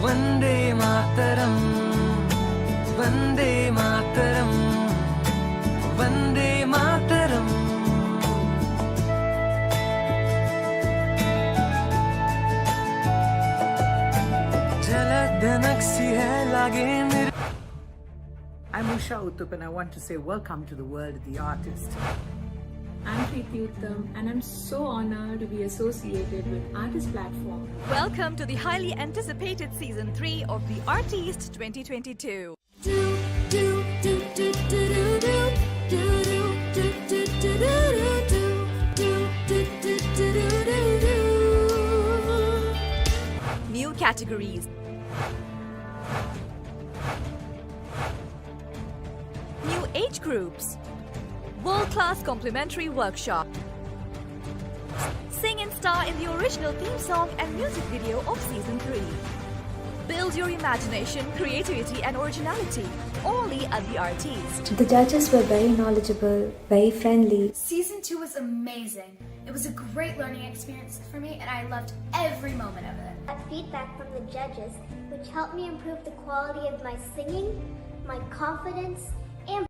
Vande Mataram, Vande Mataram, Vande Mataram. झलक धनक सी है लागे मेरे. I'm Usha Uttup and I want to say welcome to the world of the artist. I'm Preethi and I'm so honored to be associated with Artist platform. Welcome to the highly anticipated Season 3 of the Artiste 2022. New categories. New age groups. World-class complimentary workshop. Sing and star in the original theme song and music video of Season 3. Build your imagination, creativity and originality only at the Artiste. The judges were very knowledgeable, very friendly. Season 2 was amazing. It was a great learning experience for me and I loved every moment of it. I got feedback from the judges, which helped me improve the quality of my singing, my confidence, and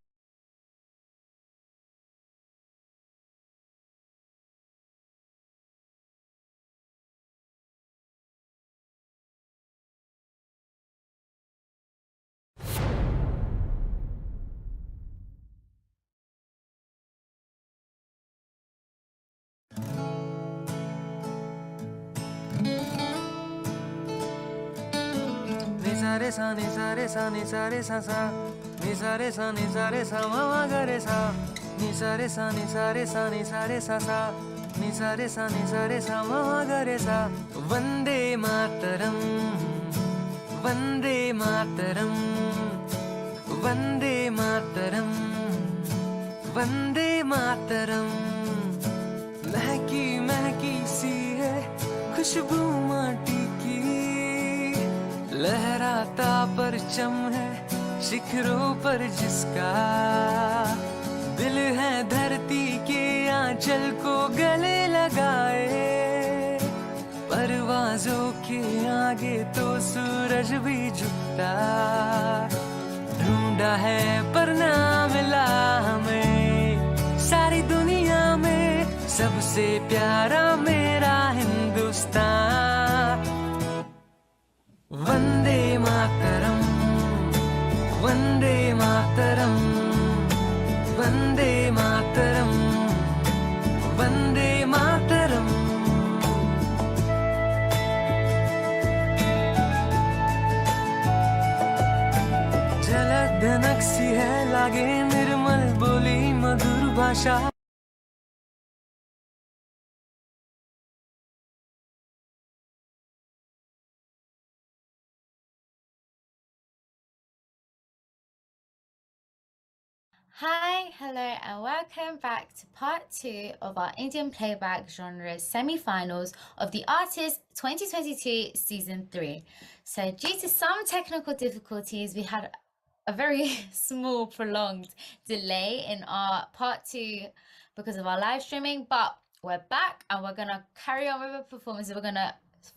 Ni sa ni sa re sa ni sa re sa sa ni sa re sa ni sa re sa ma ma ga re sa ni sa re sa ni sa re sa ni sa re sa sa ni sa re sa ni sa re sa ma ma ga re sa. Vande Mataram, Vande Mataram, Vande Mataram, Vande Mataram. महकी महकी सी है खुशबू माटी की, लहराता परचम है शिखरों पर जिसका, दिल है धरती के आंचल को गले लगाए, परवाज़ों के आगे तो सूरज भी झुकता, ढूंढा है पर ना मिला हमें सारी दुनिया में सबसे प्यारा मेरा हिंदुस्तान. वंदे मातरम, वंदे मातरम, वंदे मातरम, वंदे मातरम. झलक धनक सी है लागे निर्मल बोली मधुर भाषा. Hi, hello and welcome back to part 2 of our Indian playback genre semi-finals of the Artiste 2022 Season 3. So due to some technical difficulties, we had a very small prolonged delay in our part 2 because of our live streaming, but we're back and we're going to carry on with the performances. We're going to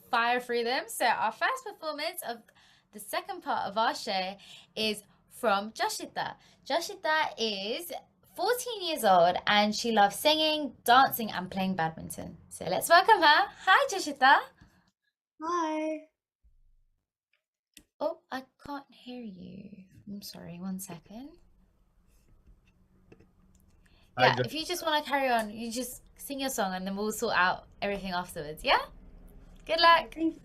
fire through them. So our first performance of the second part of our show is from Joshita. Joshita is 14 years old and she loves singing, dancing and playing badminton. So let's welcome her. Hi Joshita. Hi. Oh, I can't hear you. I'm sorry, one second. Yeah, if you just want to carry on, you just sing your song and then we'll sort out everything afterwards, yeah? Good luck. Thank you.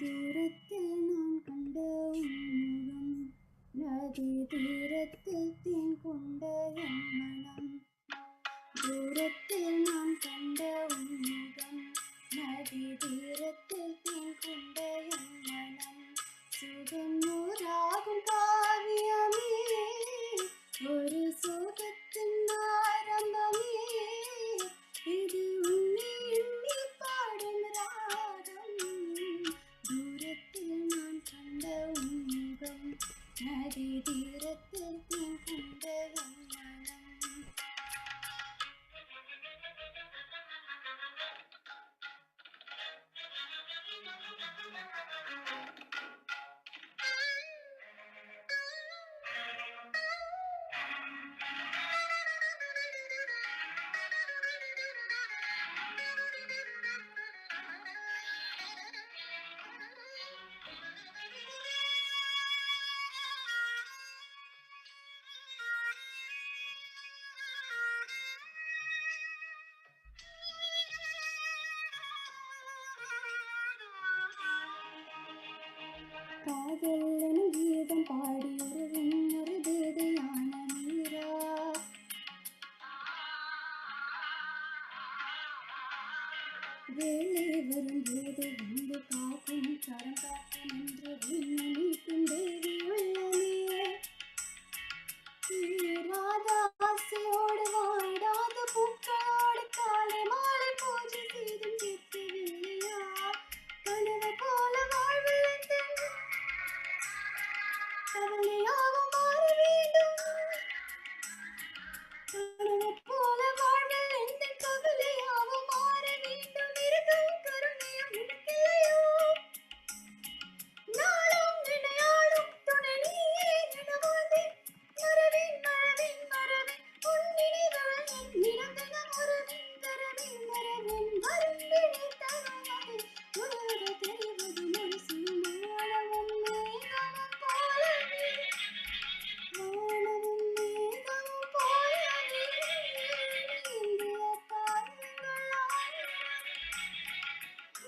தூரத்தில் நான் கண்ட உன்முகம், நதி தீரத்தில் தேன் கொண்ட என் மனம். தூரத்தில் நான் கண்ட உன்முகம், நதி காதல் எனும் கீதம் பாடி ஒரு விண்ணொரு தேதையான மீரா வேலை வரும்போது வந்து காக்கும் கரம் காத்து நின்று விண்ணை நீக்கும் தேவி உள்ளமே ராதா ஆசையோடு வாடாத பூக்களோடு காலை மாலை பூஜை செய்தும் கேட்கவில்லையா கனவு போல வாழ்வில் கவலையாகவும் மாற வேண்டும் கனவு போல வாழ்வில் எந்த கவலையாகவும் மாற வேண்டும் இருக்கும் கருணையும் எனக்கில்லையோ நாளும் நினையாளும் துணை நீயே என வாழ்ந்தேன் மறவேன் மறவேன் மறவேன் உன் நினைவுகள் என் நிரந்தரம் மறவேன் தரவேன் மறவேன் மறந்தினே தவறாதே உணர தெரிவது மனசிலும் வாழவும் மேகமும் போலவே வாழவும் மேகமும் போலவே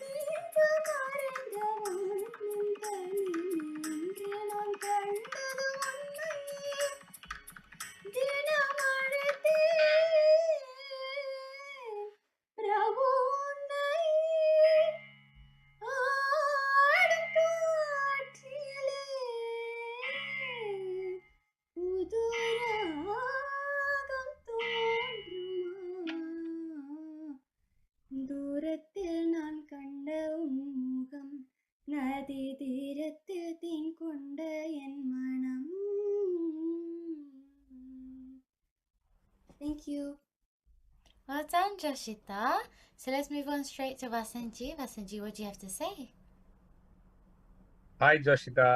இந்திய காரணங்களால் மீண்டும் மறைந்த வானத்தின் தனியே இன்று நான் கண்டது உண்மையே தினம் அழைத்தேன் பிரபு உன்னை ஆடும் காற்றிலே புது ராகம் தோன்றுமா தூரத்தில் நான் கண்ட உன் முகம் நதி தீரத்தில் தேன் கொண்ட என் மனம். Thank you. Well done, Joshita. So let's move on straight to Vasanji. Vasanji, what do you have to say? Hi, Joshita.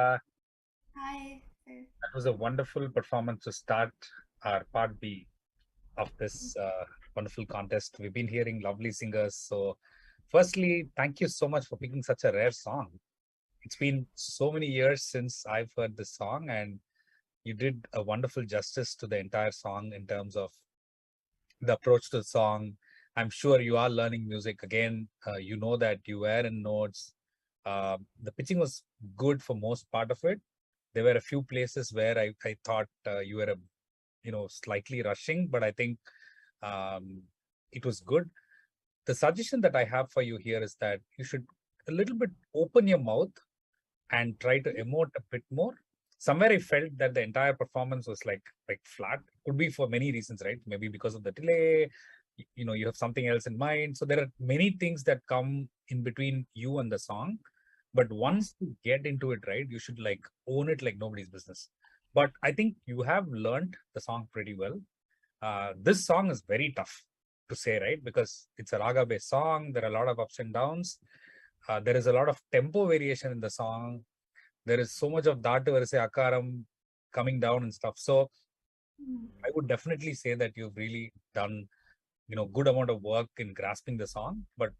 Hi, sir. That was a wonderful performance to start our part B of this wonderful contest. We've been hearing lovely singers. So, firstly, thank you so much for picking such a rare song. It's been so many years since I've heard this song, and you did a wonderful justice to the entire song in terms of the approach to the song. I'm sure you are learning music again. You know that you were in notes. The pitching was good for most part of it. There were a few places where I thought you were, slightly rushing, but I think it was good. The suggestion that I have for you here is that you should a little bit open your mouth and try to emote a bit more. Somewhere I felt that the entire performance was like flat. Could be for many reasons, right? Maybe because of the delay, you have something else in mind. So there are many things that come in between you and the song. But once you get into it, right, you should own it like nobody's business. But I think you have learned the song pretty well. This song is very tough to say, right? Because it's a raga-based song. There are a lot of ups and downs. There is a lot of tempo variation in the song. There is so much of dhatu verse akaram coming down and stuff. So I would definitely say that you've really done, good amount of work in grasping the song, but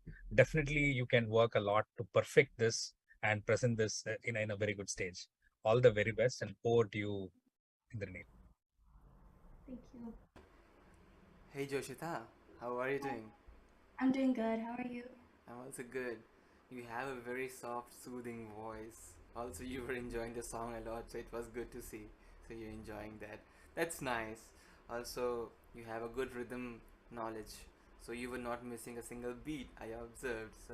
definitely you can work a lot to perfect this and present this in a very good stage. All the very best, and over to you, Indranil. Thank you. Hey Joshita, how are you doing? I'm doing good. How are you? I'm also good. You have a very soft, soothing voice. Also, you were enjoying the song a lot, so it was good to see. So you're enjoying that. That's nice. Also, you have a good rhythm knowledge. So you were not missing a single beat, I observed. So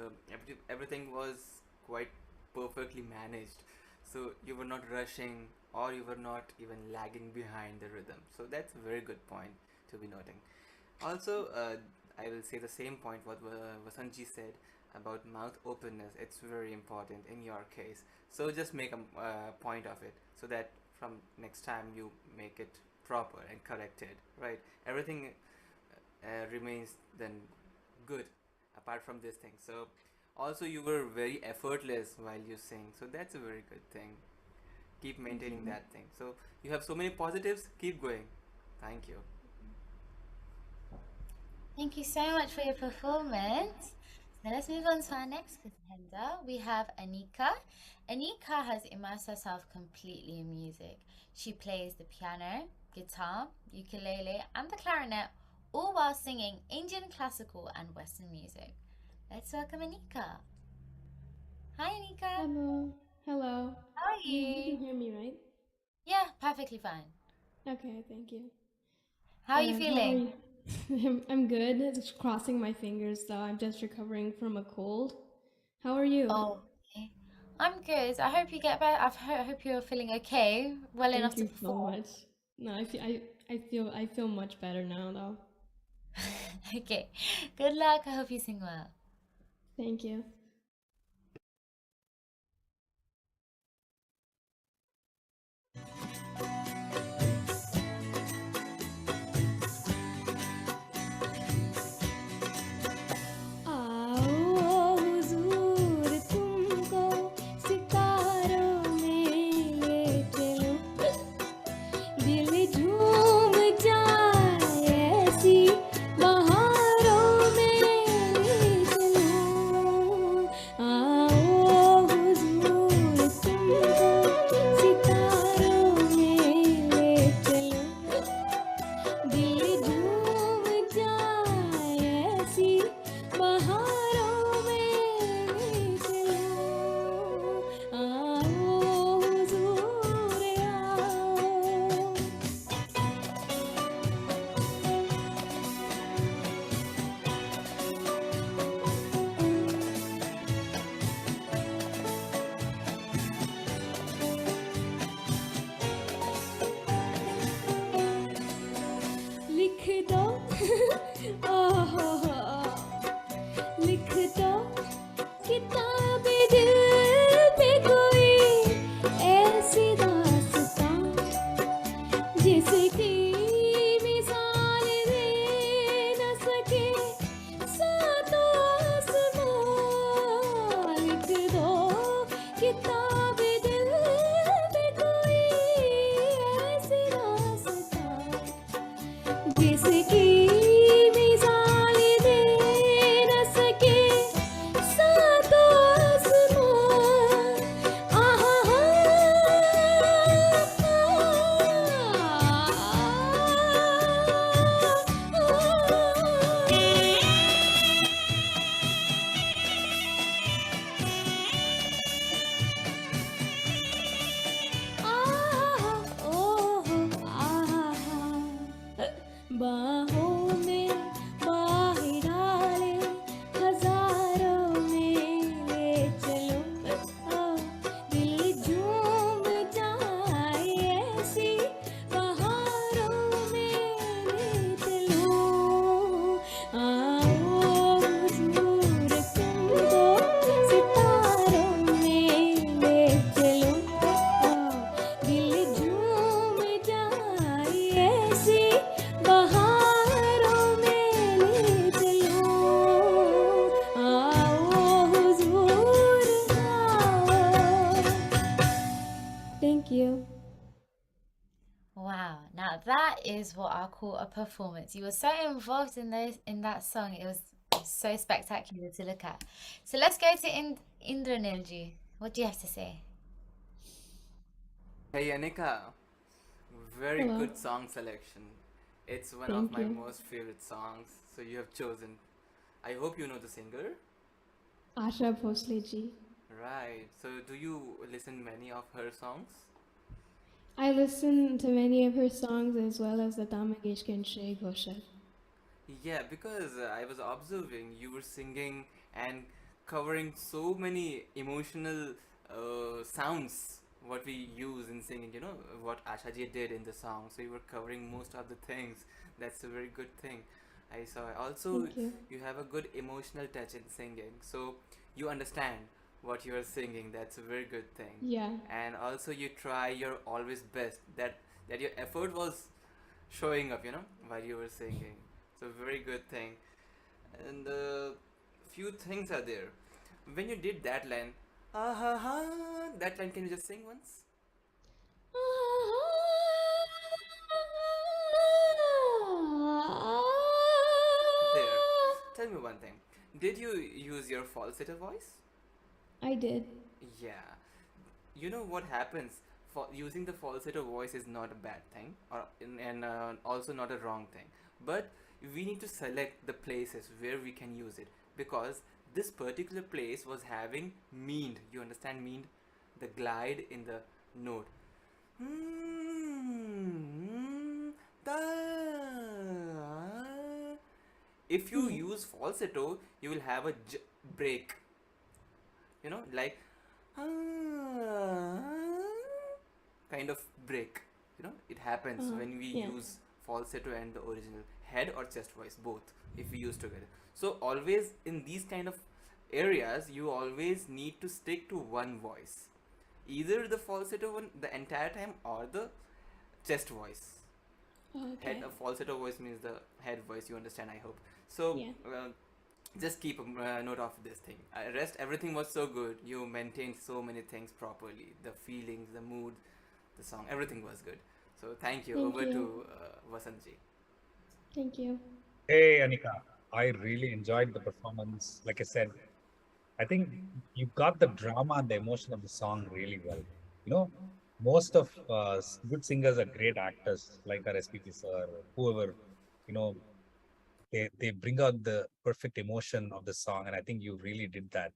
everything was quite perfectly managed. So you were not rushing, or you were not even lagging behind the rhythm. So that's a very good point to be noting. Also, I will say the same point what Vasanji said about mouth openness. It's very important in your case. So just make a point of it, so that from next time you make it proper and corrected, right? Everything remains then good apart from this thing. So also you were very effortless while you sing, so that's a very good thing. Keep maintaining that thing. So you have so many positives. Keep going. Thank you. Thank you so much for your performance. Now let's move on to our next contender. We have Anika. Anika has immersed herself completely in music. She plays the piano, guitar, ukulele, and the clarinet, all while singing Indian classical and Western music. Let's welcome Anika. Hi, Anika. Hello. Hello. How are You can you? hear me, right? Yeah, perfectly fine. Okay, thank you. How are you How are feeling? you? I'm good. Just crossing my fingers though. I'm just recovering from a cold. How are you? Oh, okay. I'm good. I hope you get better. I hope you're feeling okay, well enough Thank to you so perform. much. No, I feel much better now though. Okay. Good luck. I hope you sing well. Thank you. आओ हुजूर तुमको सितारों में ले चलो दिल झूम जाए ऐसी बहारों में ले चलो आओ हुजूर तुमको सितारों में ले चलो दिल झूम जाए ऐसी बहारों में ले चलो आओ हुजूर आओ लिख दो ओहो लिख दो किताब दिल पे कोई ऐसी दास्तां जिसकी मिसाल दे न सके सातों आसमां लिख दो किताब दिल पे कोई ऐसी दास्तां जिसकी मिसाल दे न सके सातों आसमां आहा बाहों में बाह डाले हजारों में ले चलो दिल झूम जाए ऐसी बहारों में ले चलो आओ हुजूर तुमको सितारों में ले चलो दिल झूम जाए ऐसी बहारों में ले चलो आओ हुजूर आओ Thank you. Wow. Now that is what I call a performance. You were so involved in that song. It was so spectacular to look at. So let's go to Indranilji. What do you have to say? Hey Anika, very Hello. good song selection. It's one of Thank my you. most favorite songs. So you have chosen. I hope you know the singer. Asha Bhosle ji. Right. So do you listen many of her songs? I listen to many of her songs as well as the Damageshka and Shrey Ghoshal. Yeah, because I was observing you were singing and covering so many emotional sounds what we use in singing, you know, what Ashaji did in the song. So you were covering most of the things. That's a very good thing. I saw. Also, Thank you. you have a good emotional touch in singing. So you understand what you are singing. That's a very good thing. Yeah. And also you try your always best. That your effort was showing up, you know, while you were singing. So very good thing. And few things are there. When you did that line, ah ha ha, that line, can you just sing once? There. Tell me one thing. Did you use your falsetto voice? I did. Yeah. You know what happens? For using the falsetto voice is not a bad thing, and also not a wrong thing. But we need to select the places where we can use it, because this particular place was having meaned. You understand meaned? the glide in the note. If you use falsetto, you will have a break. You know, like kind of break. You know, it happens when we use falsetto and the original head or chest voice, both, if we use together. So always in these kind of areas, you always need to stick to one voice, either the falsetto one the entire time or the chest voice. Okay. Head falsetto voice means the head voice, you understand, I hope. So just keep a note of this thing. Rest, everything was so good. You maintained so many things properly, the feelings, the mood, the song, everything was good. So thank you. Over to Vasantji. Thank you. Hey, Anika, I really enjoyed the performance. Like I said, I think you got the drama and the emotion of the song really well. You know, most of good singers are great actors, like our SPP sir, or whoever, you know, they bring out the perfect emotion of the song. And I think you really did that.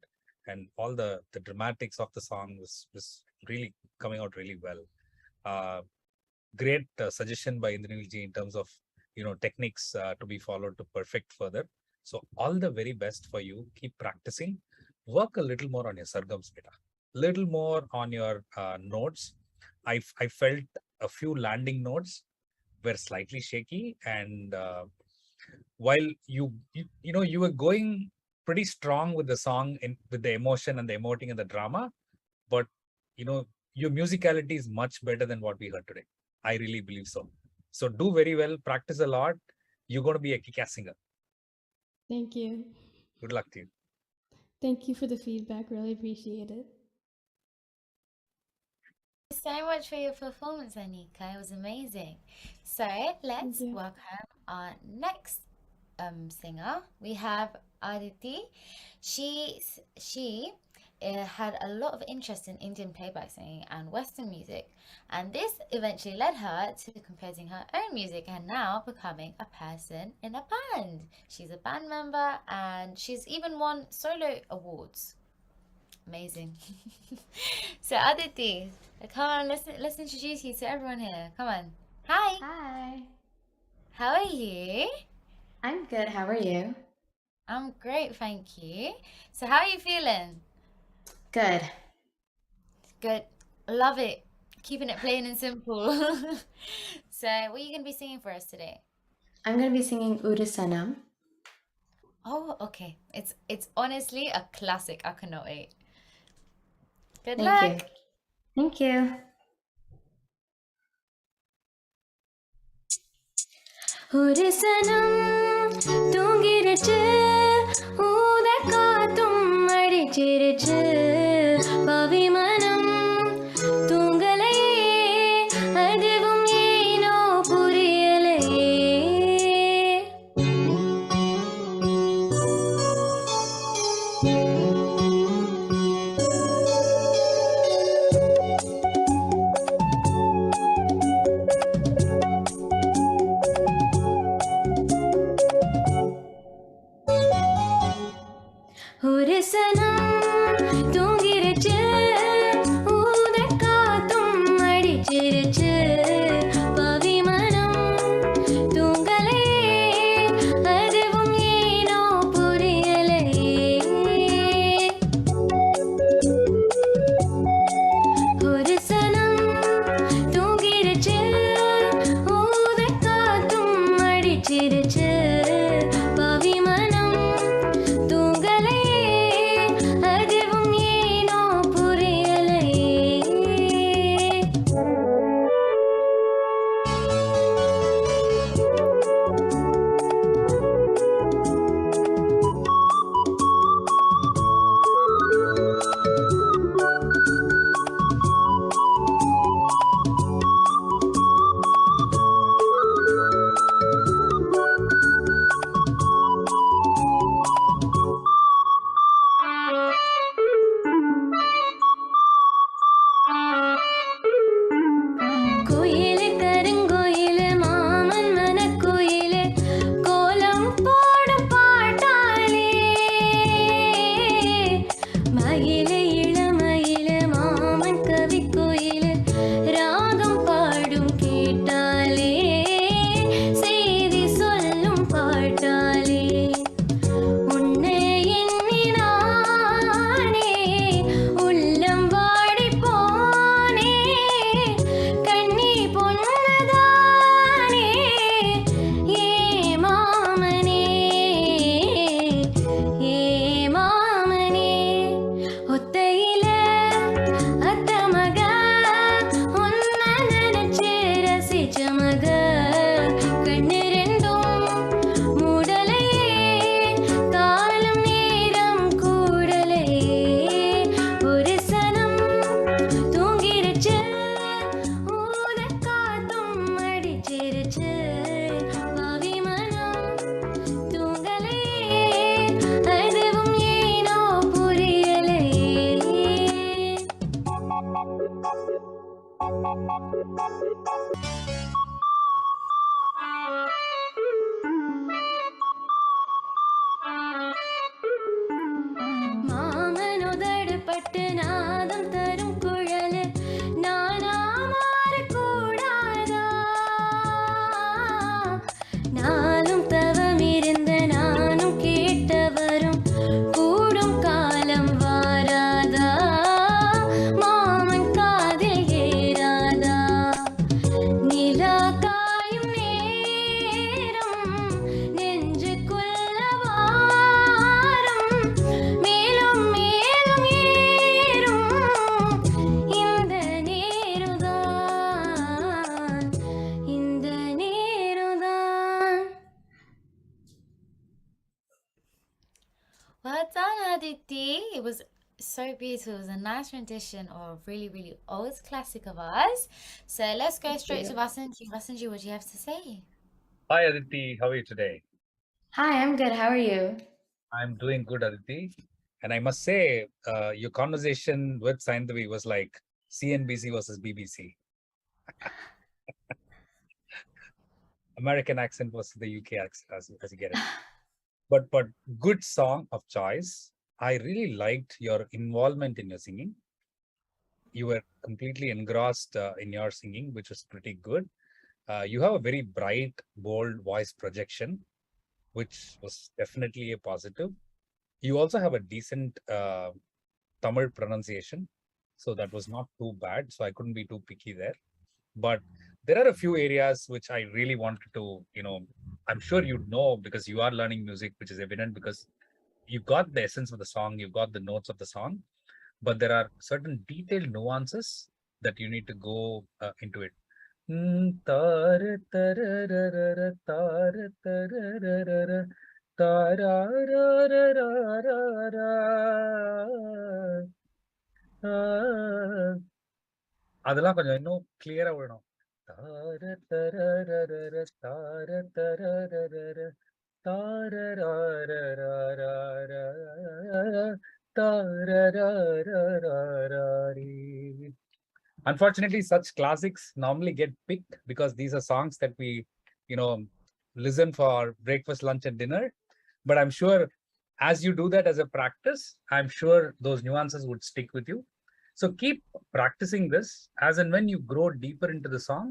And all the dramatics of the song was really coming out really well. Great suggestion by Indranil ji in terms of, you know, techniques to be followed to perfect further. So all the very best for you. Keep practicing. Work a little more on your sargams, beta. Little more on your notes. I felt a few landing notes were slightly shaky, and while you know you were going pretty strong with the song with the emotion and the emoting and the drama, but you know your musicality is much better than what we heard today. I really believe so. So do very well, practice a lot. You're going to be a kick-ass singer. Thank you. Good luck to you. Thank you for the feedback. Really appreciate it. Thank you so much for your performance, Anika. It was amazing. So let's welcome our next singer. We have Aditi. She had a lot of interest in Indian playback singing and Western music, and this eventually led her to composing her own music and now becoming a person in a band. She's a band member and she's even won solo awards. Amazing. So Aditi, come on, let's introduce you to everyone here. Come on. Hi. Hi. How are you? I'm good. How are you? I'm great, thank you. So how are you feeling? Good. Good. Love it. Keeping it plain and simple. So what are you going to be singing for us today? I'm going to be singing Udusanam. Oh, okay. It's honestly a classic. I cannot wait. Good Thank luck. you. Thank you. Udusanam tungirachu udakathum adichirichu pavimanam tungalaye adivum eno puriyalaye Udusanam tungirachu udakathum adichirichu pavimanam tungalaye adivum eno puriyalaye Udusanam tungirachu udakathum adichirichu pavimanam tungalaye മാമനുദട് പട്ടനാദം തരും കുഴല് നാനാമാറക്കൂടാതാ നാളും തവമിരുந்த நானும் கேட்டவரும் கூடும் காலம் வாராதா மாமன் காதில் ஏறாதா நிலா காயும் நேரம் நெஞ்சுக்குள்ள வாரம் மேலும் மேலும் ஏறும் இந்த நேருதான் இந்த நேருதான். Well done, Aditi. It was so beautiful. It was a nice rendition of a really, really old classic of ours. So let's go straight to Vasanji. Vasanji, what do you have to say? Hi, Aditi. How are you today? Hi, I'm good. How are you? I'm doing good, Aditi. And I must say, your conversation with Saindhavi was like CNBC versus BBC. American accent versus the UK accent, as you get it. But good song of choice. I really liked your involvement in your singing. You were completely engrossed in your singing, which was pretty good. You have a very bright, bold voice projection, which was definitely a positive. You also have a decent Tamil pronunciation, so that was not too bad. So I couldn't be too picky there. But there are a few areas which I really wanted to, I'm sure you know because you are learning music, which is evident because you got the essence of the song, you got the notes of the song, but there are certain detailed nuances that you need to go into it. Tar tararara, tar tararara, tararararara, அதெல்லாம் கொஞ்சம் இன்னும் கிளியரா விடணும். தார தரரரர, தார தரரரர, தாரரரரரர, தாரரரரரரி. Unfortunately, such classics normally get picked because these are songs that we, listen for breakfast, lunch, and dinner. But I'm sure as you do that as a practice, I'm sure those nuances would stick with you. So keep practicing this. As and when you grow deeper into the song,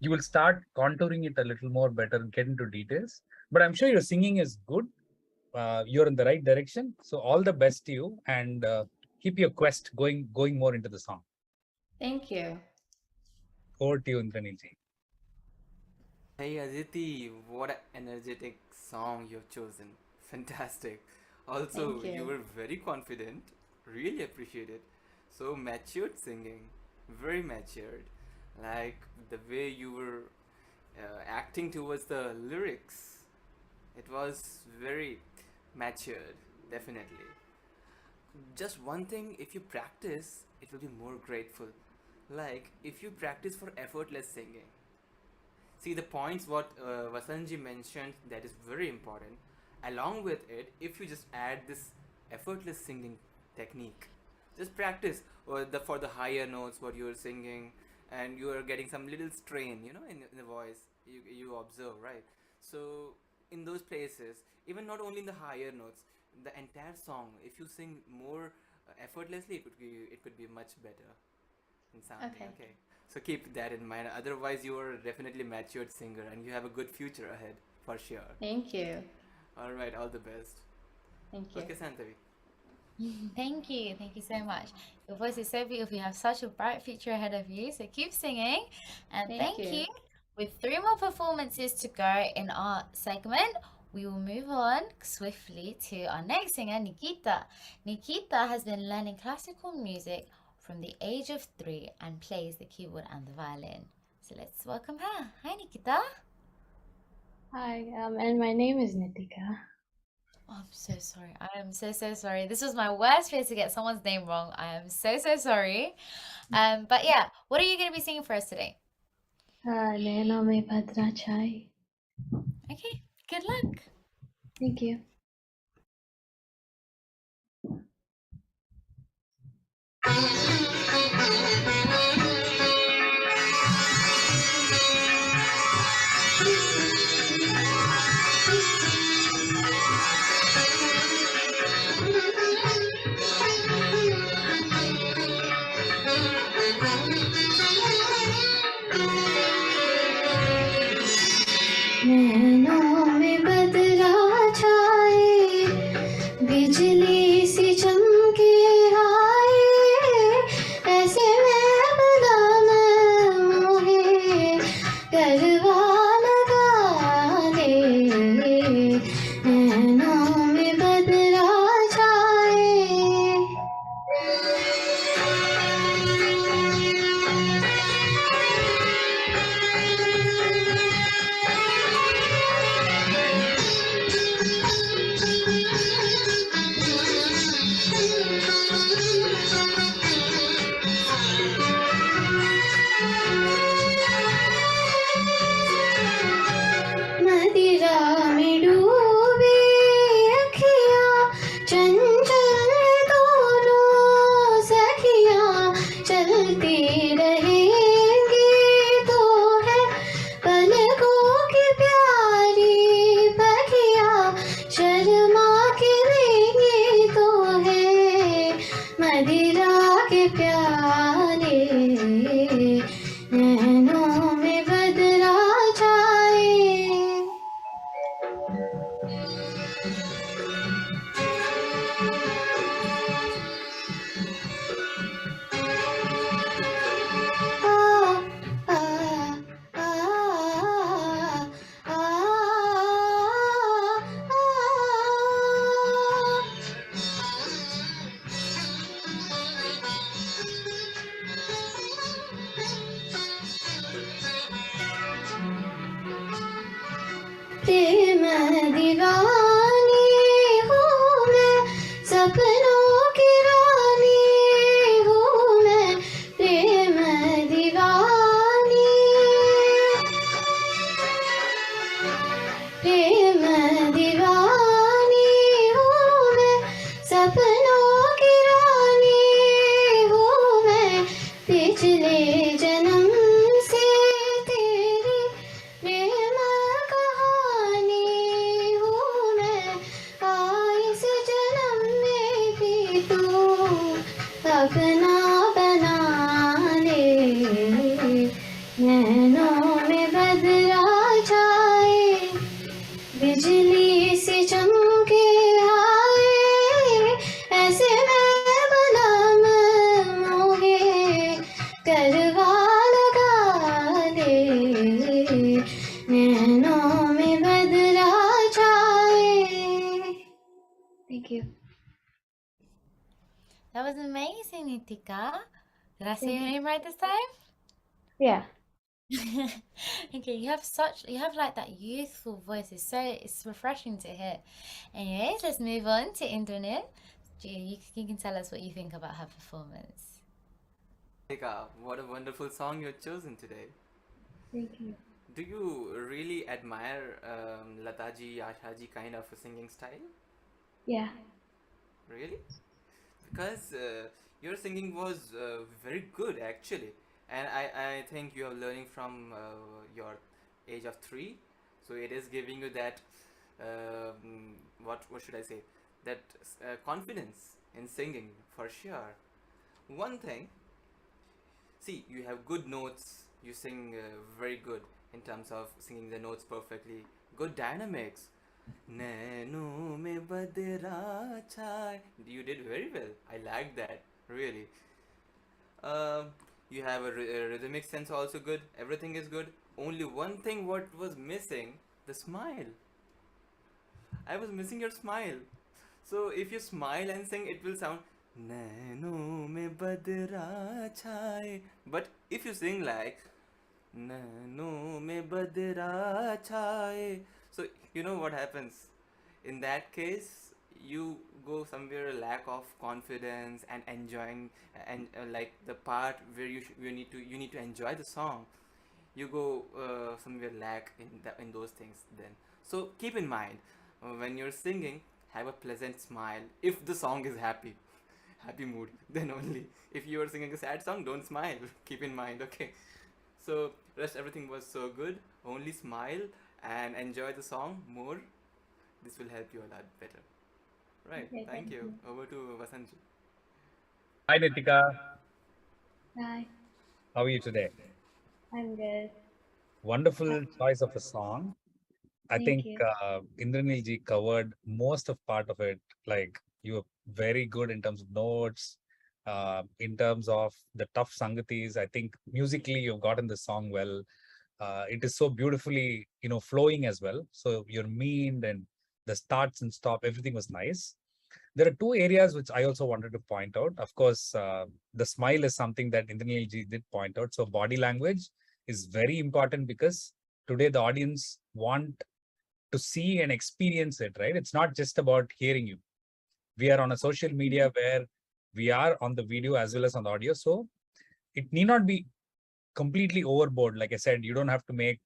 you will start contouring it a little more better and get into details. But I'm sure your singing is good. You're in the right direction. So all the best to you, and keep your quest going more into the song. Thank you. Over to you, Indranilji. Hey Aditi, what an energetic song you've chosen. Fantastic. Also, Thank you. you were very confident. Really appreciate it. So matured singing. Very matured. Like the way you were acting towards the lyrics. It was very matured, definitely. Just one thing, if you practice, it will be more grateful. Like if you practice for effortless singing. See the points what Vasanji mentioned, that is very important. Along with it, if you just add this effortless singing technique, just practice for the higher notes what you are singing, and you are getting some little strain, in the voice. You observe, right? So in those places, even not only in the higher notes, the entire song, if you sing more effortlessly, it could be much better in sounding. Okay. So keep that in mind. Otherwise, you are definitely matured singer, and you have a good future ahead for sure. Thank you. All right, all the best. Thank you. Okay, Santavi. Thank you so much. Your voice is so beautiful. You have such a bright future ahead of you. So keep singing, and thank you. With 3 more performances to go in our segment, we will move on swiftly to our next singer, Nikita. Nikita has been learning classical music from the age of 3 and plays the keyboard and the violin. So let's welcome her. Hi, Nikita. Hi, and my name is Nikitika. Oh, I'm so sorry. I am so sorry. This was my worst fear to get someone's name wrong. I am so sorry. But yeah, what are you going to be singing for us today? Neno me patra chai. Okay, good luck. Thank you. मदिरा में डूबी अखियाँ चंचल दोनों सखियाँ चलती रहेंगी तो है पलकों की प्यारी पखियाँ शर्मा के रहेंगी तो है मदिरा के प्यारे नैनों में बदरा छाए प्रेम दीवानी हूँ मैं सपनों की रानी हूँ मैं प्रेम दीवानी प्रेम दीवानी हूँ मैं सपनों की रानी हूँ मैं पिछले जन्म से तेरी प्रेम कहानी हूँ मैं आई इस जन्म में भी तू अपना बना ले नैनों में बदरा छाए बिजली सी चमके आए ऐसे मैं बलम मोहे करवा लगा ले नैनों में बदरा छाए Thank you. That was amazing, Nikitika. Did I say your name right this time? Yeah. Okay, you have like that youthful voice. It's refreshing to hear. Anyways, let's move on to Indranil. You can tell us what you think about her performance. Anika, what a wonderful song you've chosen today. Thank you. Do you really admire Lataji, Ashaji kind of a singing style? Yeah. Really? Because your singing was very good actually, and I think you are learning from your age of 3, so it is giving you that what should I say, that confidence in singing for sure. One thing, see, you have good notes, you sing very good in terms of singing the notes perfectly, good dynamics. Nano mein badra chai. You did very well. I like that, really. You have a rhythmic sense also good. Everything is good. Only one thing what was missing, the smile. I was missing your smile. So if you smile and sing, it will sound Nano mein badra chai. But if you sing like Nano mein badra chai, so you know what happens. In that case, you go somewhere lack of confidence and enjoying, and like the part where you need to enjoy the song. You go somewhere lack in those things then. So keep in mind when you're singing, have a pleasant smile. If the song is happy, happy mood, then only. If you are singing a sad song, don't smile. Keep in mind, okay. So rest everything was so good. Only smile and enjoy the song more. This will help you a lot better. Right. Okay, thank you. Over to Vasanji. Hi, Nitika. Hi. How are you today? I'm good. Wonderful choice of a song. I Thank think you. Indranil ji covered most of part of it. Like, you were very good in terms of notes, in terms of the tough sangatis. I think musically you've gotten the song well. It is so beautifully, flowing as well. So your mean and the starts and stop, everything was nice. There are two areas which I also wanted to point out. Of course, the smile is something that Indranil ji did point out. So body language is very important because today the audience want to see and experience it, right? It's not just about hearing you. we are on a social media where we are on the video as well as on the audio. So it need not be completely overboard. Like I said, you don't have to make,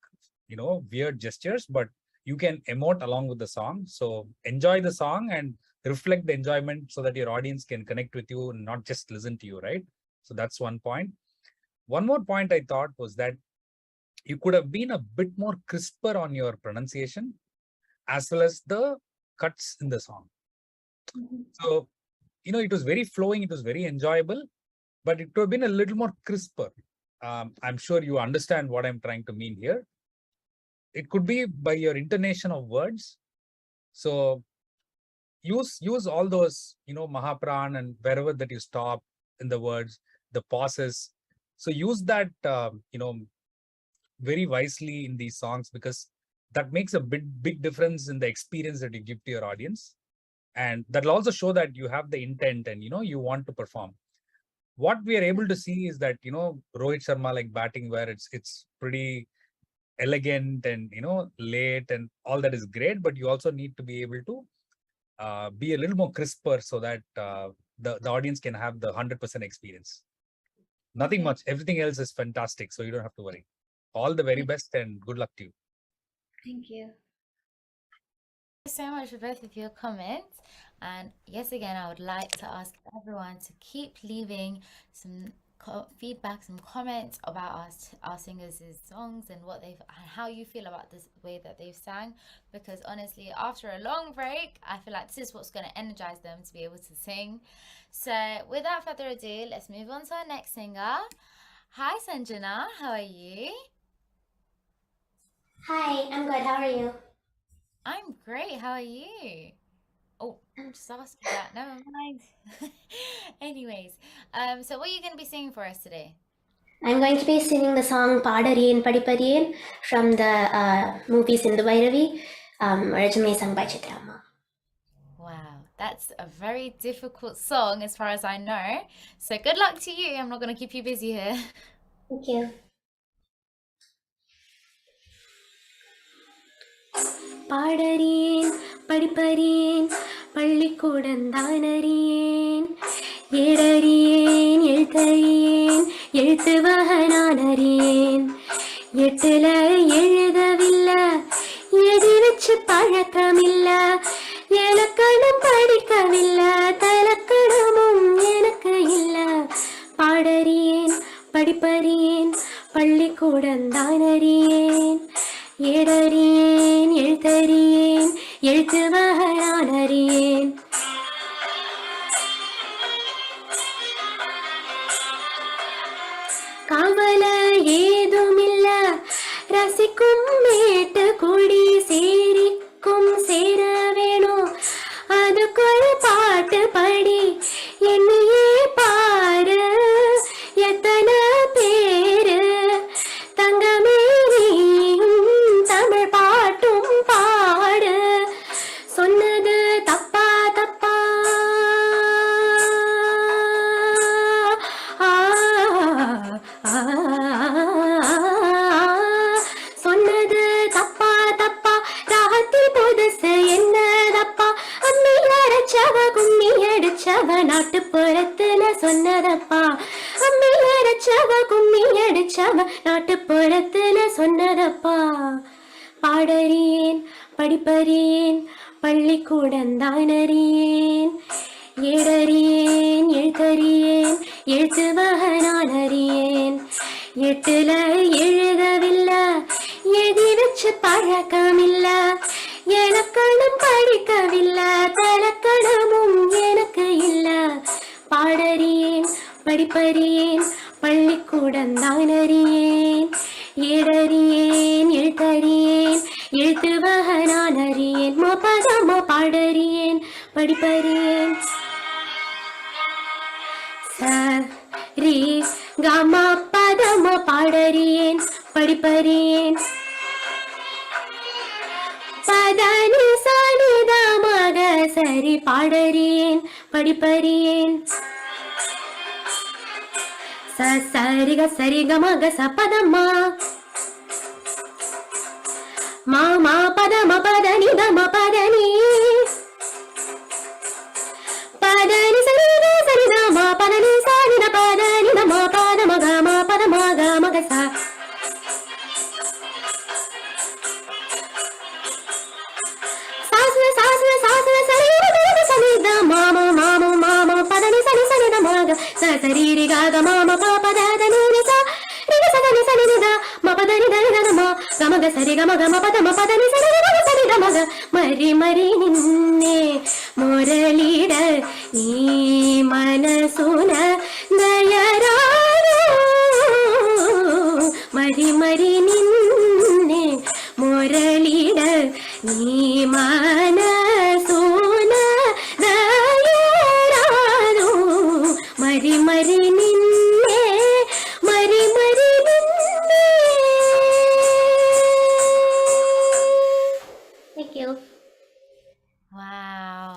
weird gestures, but you can emote along with the song. So enjoy the song and reflect the enjoyment so that your audience can connect with you and not just listen to you, right? So that's one point. One more point I thought was that you could have been a bit more crisper on your pronunciation as well as the cuts in the song. So, it was very flowing, it was very enjoyable, but it could have been a little more crisper. I'm sure you understand what I'm trying to mean here. It could be by your intonation of words. So use all those, Mahapran and wherever that you stop in the words, the pauses. So use that, very wisely in these songs, because that makes a big difference in the experience that you give to your audience. And that'll also show that you have the intent and, you want to perform. What we are able to see is that, Rohit Sharma, like batting where it's pretty elegant and, late and all that is great, but you also need to be able to be a little more crisper so that the audience can have the 100% experience. Nothing much. Everything else is fantastic. So you don't have to worry. All the very best and good luck to you. Thank you. Thank you so much for both of your comments. And yes, again, I would like to ask everyone to keep leaving some feedback, some comments about our singers' songs and how you feel about this way that they've sang, because honestly, after a long break, I feel like this is what's going to energize them to be able to sing. So without further ado, let's move on to our next singer. Hi Sanjana, how are you? Hi, I'm good. How are you? I'm great. How are you? Oh, I'm just asking that. Never mind. Anyways, so what are you going to be singing for us today? I'm going to be singing the song Padariyen Padipariyen from the movie Sindhu Bhairavi, originally sung by Chitrama. Wow, that's a very difficult song as far as I know. So good luck to you. I'm not going to keep you busy here. Thank you. பாடறியேன் படிப்பறியேன் பள்ளிக்கூடந்தானறியேன் ஏடறியேன் எழுத்தறியேன் எழுத்துவகனானறியேன் எட்டுல எழுதவில்லை எதி வச்சு பழக்கமில்ல இலக்கணம் படிக்கவில்லை தலக்கணமும் எனக்கு இல்ல பாடறியேன் படிப்பறியேன் பள்ளிக்கூடந்தானறியேன் ஏடறியேன் எழுத்தறியேன் எழுத்துவகனானறியேன் கவல ஏதுமில்ல ரசிக்கும் மேட்டு குடி சேரிக்கும் சேர வேணும் அதுக்குள் பாட்டு படி என்னையே பாரு எத்தனை பேரு தங்கமே தமிழ் பாட்டும் பாடு சொன்னது தப்பா தப்பா சொன்னது தப்பா தப்பா ராகத்தில் புதுசு என்ன தப்பா அம்மி அரைச்சவ கும்மி அடிச்சவ நாட்டுப்புறத்துல சொன்னதப்பா அம்மி அரைச்சவ கும்மி அடிச்சவ நாட்டுப்புறத்துல சொன்னதப்பா பாடறியேன் படிப்பறியேன் பள்ளிக்கூடந்தானறியேன் ஏடறியேன் எழுத்தறியேன் எழுத்துவகனானறியேன் எட்டுல எழுதவில்லை எதி வச்சு பழக்கமில்ல இலக்கணம் படிக்கவில்லை தலக்கணமும் எனக்கு இல்ல பாடறியேன் படிப்பறியேன் பள்ளிக்கூடந்தானறியேன் ஏடறியேன் எழுத்தறியேன் எழுத்துவகனானறியேன் மபதம பாடறியேன் படிப்பறியேன் சரி கம பதம பாடறியேன் படிப்பறியேன் பதனி சனித மக சரி பாடறியேன் படிப்பறியேன் சரிக சரிக மக சபதம்மா மாமா பதம பதனி தம பதனி సరి గమ గమ పదమ పదని సరి గమ సరి గమ గ మరి మరి నిన్నే మురళీడ ఈ మనసున దయరారు మరి మరి నిన్నే మురళీడ ఈ మనసున దయరారు మరి మరి నిన్నే మరి మరి నిన్నే. Thank you. Wow.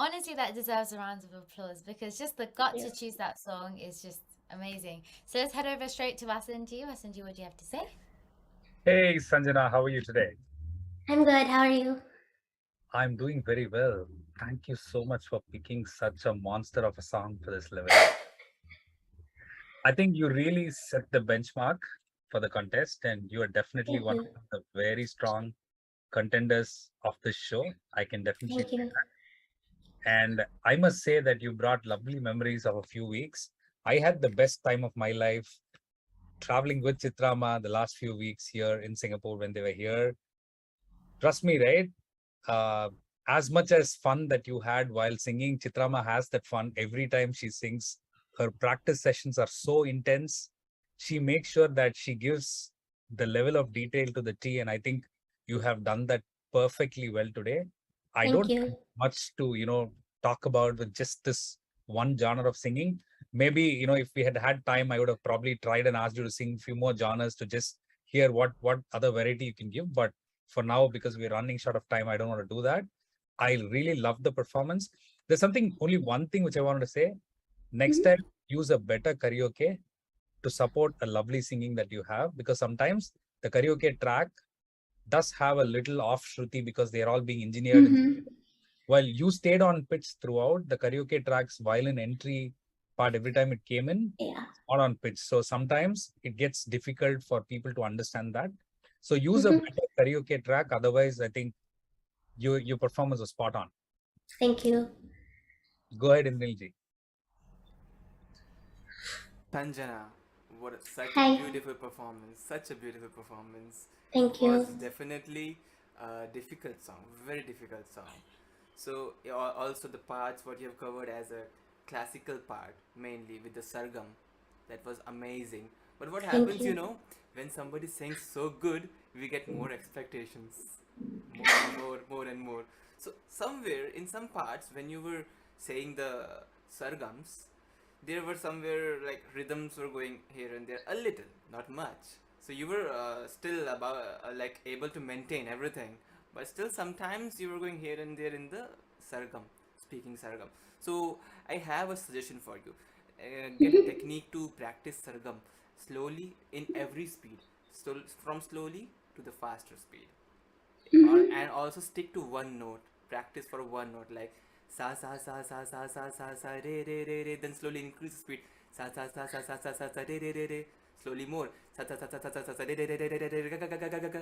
Honestly, that deserves a round of applause because just the gut to choose that song is just amazing. So let's head over straight to Vasanji. Vasanji, what do you have to say? Hey, Sanjana, how are you today? I'm good. How are you? I'm doing very well. Thank you so much for picking such a monster of a song for this level. I think you really set the benchmark for the contest, and you are definitely Thank one you. of the very strong contenders of this show. I can definitely Thank you. say that. And I must say that you brought lovely memories of a few weeks. I had the best time of my life traveling with Chitrama the last few weeks here in Singapore when they were here. Trust me, right? As much as fun that you had while singing, Chitrama has that fun every time she sings. Her practice sessions are so intense. She makes sure that she gives the level of detail to the T, and I think you have done that perfectly well today. I Thank don't you. have much to, talk about with just this one genre of singing. Maybe, if we had had time, I would have probably tried and asked you to sing a few more genres to just hear what other variety you can give. But for now, because we're running short of time, I don't want to do that. I really love the performance. There's only one thing which I wanted to say. Next time, use a better karaoke to support a lovely singing that you have, because sometimes the karaoke track does have a little off shruti because they are all being engineered. While you stayed on pitch throughout, the karaoke track's violin entry part, every time it came in, not on pitch. So sometimes it gets difficult for people to understand that. So use a better karaoke track. Otherwise, I think your performance was spot on. Thank you. Go ahead, Indrilji. Sanjana, such Hi. a beautiful performance. Such a beautiful performance. Thank It you. was definitely a difficult song, very difficult song. So also the parts what you have covered as a classical part, mainly with the sargam, that was amazing. But what Thank happens, you. when somebody sings so good, we get more expectations, more and more. So somewhere in some parts, when you were saying the sargams, there were somewhere like rhythms were going here and there a little, not much. So you were still about like able to maintain everything, but still sometimes you were going here and there in the sargam, speaking sargam. So I have a suggestion for you. Get a technique to practice sargam slowly in every speed, so from slowly to the faster speed, and also stick to one note. Practice for one note, like sa sa sa sa sa sa sa sa re re re re. Then slowly increase the speed. Sa sa sa sa sa sa sa sa re re re re. Slowly more. Sa sa sa sa sa sa sa sa re re re re re re ga ga ga ga ga ga ga.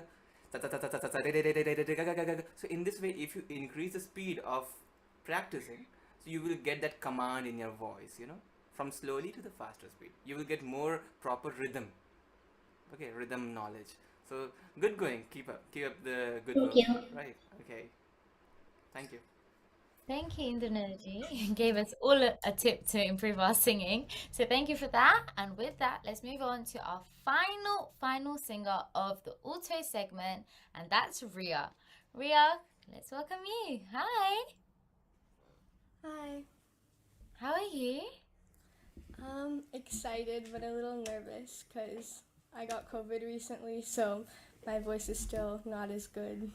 Sa sa sa sa sa sa re re re re re re ga ga ga ga ga. So in this way, if you increase the speed of practicing, so you will get that command in your voice. From slowly to the faster speed, you will get more proper rhythm. Okay, rhythm knowledge. So good going. Keep up the good Thank work. you. Right. Okay. Thank you. Thank you, Indraji. You gave us all a tip to improve our singing. So thank you for that. And with that, let's move on to our final singer of the auto segment, and that's Riya. Riya, let's welcome you. Hi. Hi. How are you? Excited but a little nervous because I got COVID recently, so my voice is still not as good.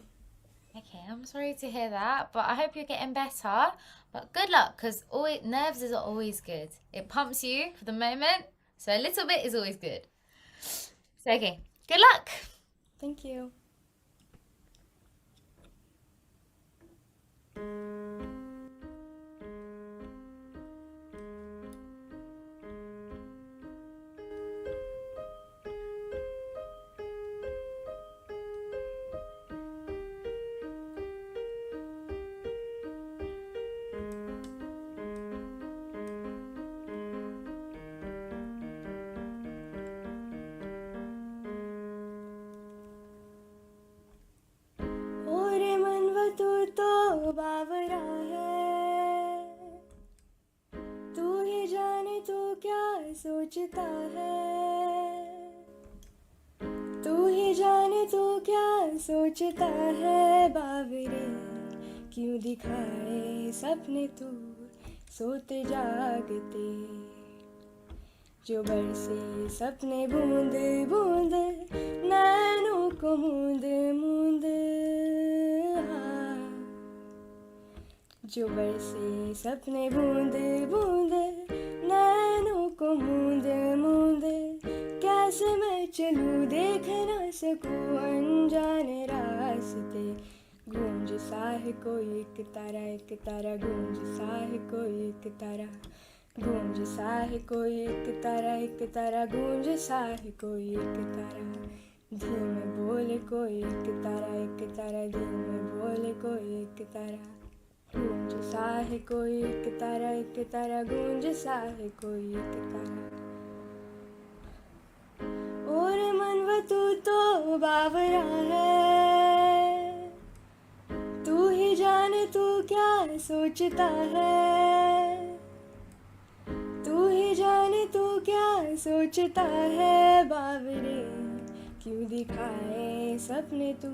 Okay, I'm sorry to hear that, but I hope you're getting better. But good luck, because nerves is always good. It pumps you for the moment, so a little bit is always good. So okay, good luck. Thank you. सोचता है, तू ही जाने तू क्या सोचता है बावरे, क्यों दिखाए सपने तू सोते जागते, जो बरसे सपने बूंद बूंद नैनों को मूंद मूंद, जो बरसे सपने बूंद बूंद नैनों को मूंद मूंद, कैसे मैं चलूं देख ना सकूं अनजाने रास्ते, गूंज सा है कोई एक तारा गूंज सा है कोई एक तारा, गूंज सा है कोई एक तारा गूंज सा है कोई एक तारा, धीमे बोले कोई एक तारा धीमे बोले कोई एक तारा, गूंज सा है कोई एक तारा गूंज सा है कोई एक तारा, और मनवा तू तो बावरा है, तू ही जाने तू क्या सोचता है, तू ही जाने तू क्या सोचता है बावरे, क्यों दिखाए सपने तू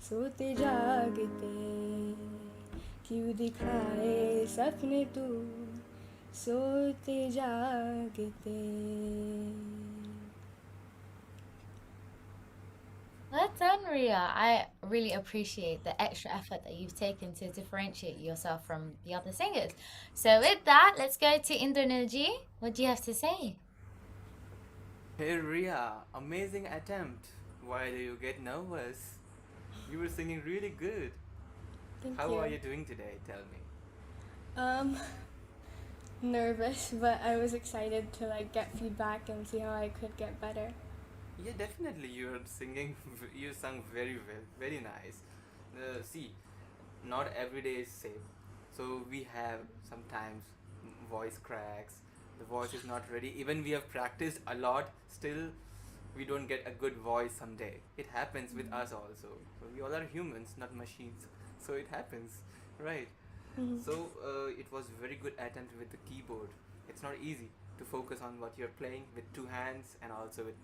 सोते जागते, क्यों दिखाए सपने तू सोते जागते. Well done, Riya. I really appreciate the extra effort that you've taken to differentiate yourself from the other singers. So with that, let's go to Indranerji. What do you have to say? Hey Riya, amazing attempt. Why do you get nervous? You were singing really good. Thank How you. are you doing today? Tell me. Nervous, but I was excited to like get feedback and see how I could get better. Yeah, definitely. You're singing. You sung very well, very nice. See, not every day is same. So we have sometimes voice cracks. The voice is not ready. Even we have practiced a lot. Still, we don't get a good voice someday. It happens with us also. So we all are humans, not machines. So it happens, right? So it was very good attempt with the keyboard. It's not easy to focus on what you're playing with two hands and also with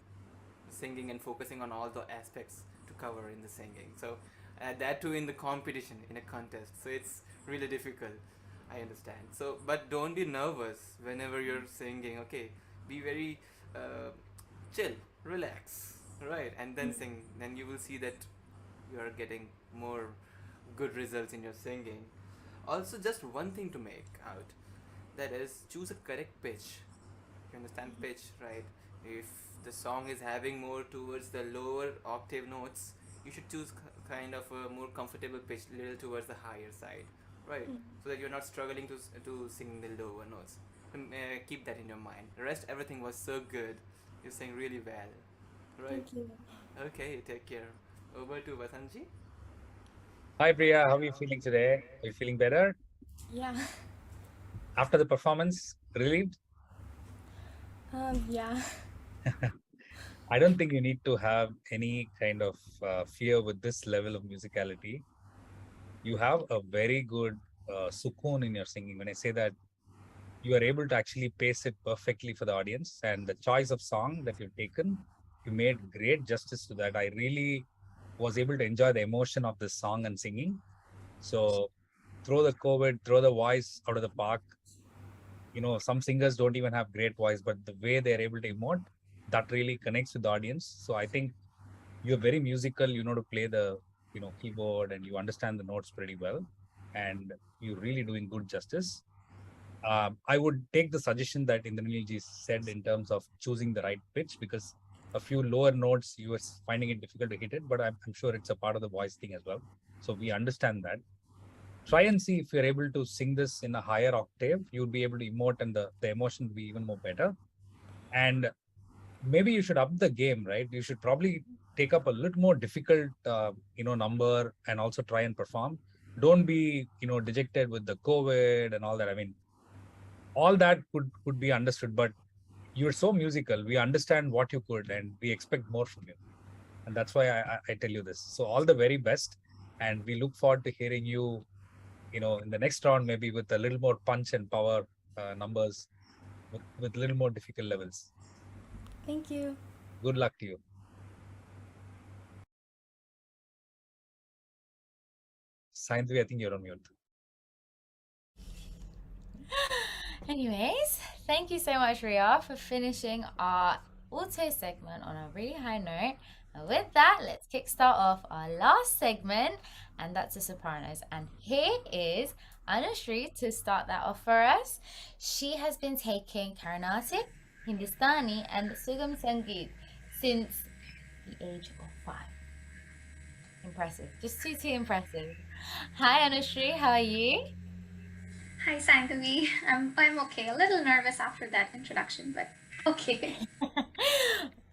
singing and focusing on all the aspects to cover in the singing. So that too in the competition, in a contest. So it's really difficult. I understand. So, but don't be nervous whenever you're singing. Okay, be very chill, relax, right, and then sing. Then you will see that you are getting more good results in your singing. Also, just one thing to make out, that is, choose a correct pitch. You understand pitch, right? If the song is having more towards the lower octave notes, you should choose kind of a more comfortable pitch, little towards the higher side, right? So that you're not struggling to sing the lower notes. Keep that in your mind. The rest, everything was so good. You sang really well, right? Thank you. Okay, take care. Over to Vasanji. Hi Priya, how are you feeling today? Are you feeling better? Yeah. After the performance, relieved? Yeah. I don't think you need to have any kind of fear with this level of musicality. You have a very good sukoon in your singing. When I say that, you are able to actually pace it perfectly for the audience, and the choice of song that you've taken, you made great justice to that. I really was able to enjoy the emotion of this song and singing. So throw the COVID, throw the voice out of the park. You know, some singers don't even have great voice, but the way they're able to emote, that really connects with the audience. So I think you're very musical, you know, to play the, you know, keyboard, and you understand the notes pretty well, and you're really doing good justice. I would take the suggestion that Indraneelji said in terms of choosing the right pitch, because a few lower notes, you were finding it difficult to hit it, but I'm sure it's a part of the voice thing as well. So we understand that. Try and see if you're able to sing this in a higher octave, you'll be able to emote, and the emotion will be even more better. And maybe you should up the game, right? You should probably take up a little more difficult, you know, number, and also try and perform. Don't be, you know, dejected with the COVID and all that. I mean, all that could be understood, but you're so musical. We understand what you could, and we expect more from you. And that's why I tell you this. So all the very best. And we look forward to hearing you, you know, in the next round, maybe with a little more punch and power numbers. with little more difficult levels. Thank you. Good luck to you. Season-3, I think you're on mute. Anyways, thank you so much, Riya, for finishing our auto segment on a really high note. And with that, let's kickstart off our last segment, and that's the Sopranos. And here is Anashree to start that off for us. She has been taking Carnatic, Hindustani, and Sugam Sangeet since the age of 5. Impressive. Just too impressive. Hi, Anashree. How are you? Hi, Sangavi. I'm okay. A little nervous after that introduction, but okay.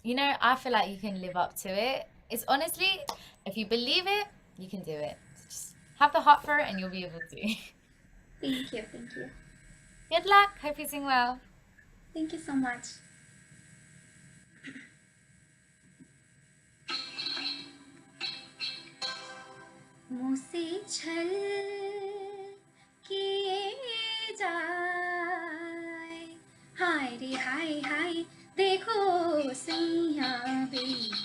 You know, I feel like you can live up to it. It's honestly, if you believe it, you can do it. Just have the heart for it and you'll be able to. Thank you, thank you. Good luck. Hope you sing well. Thank you so much. मुझसे छल किए जाए हाय रे हाय हाय देखो सैया बेईमान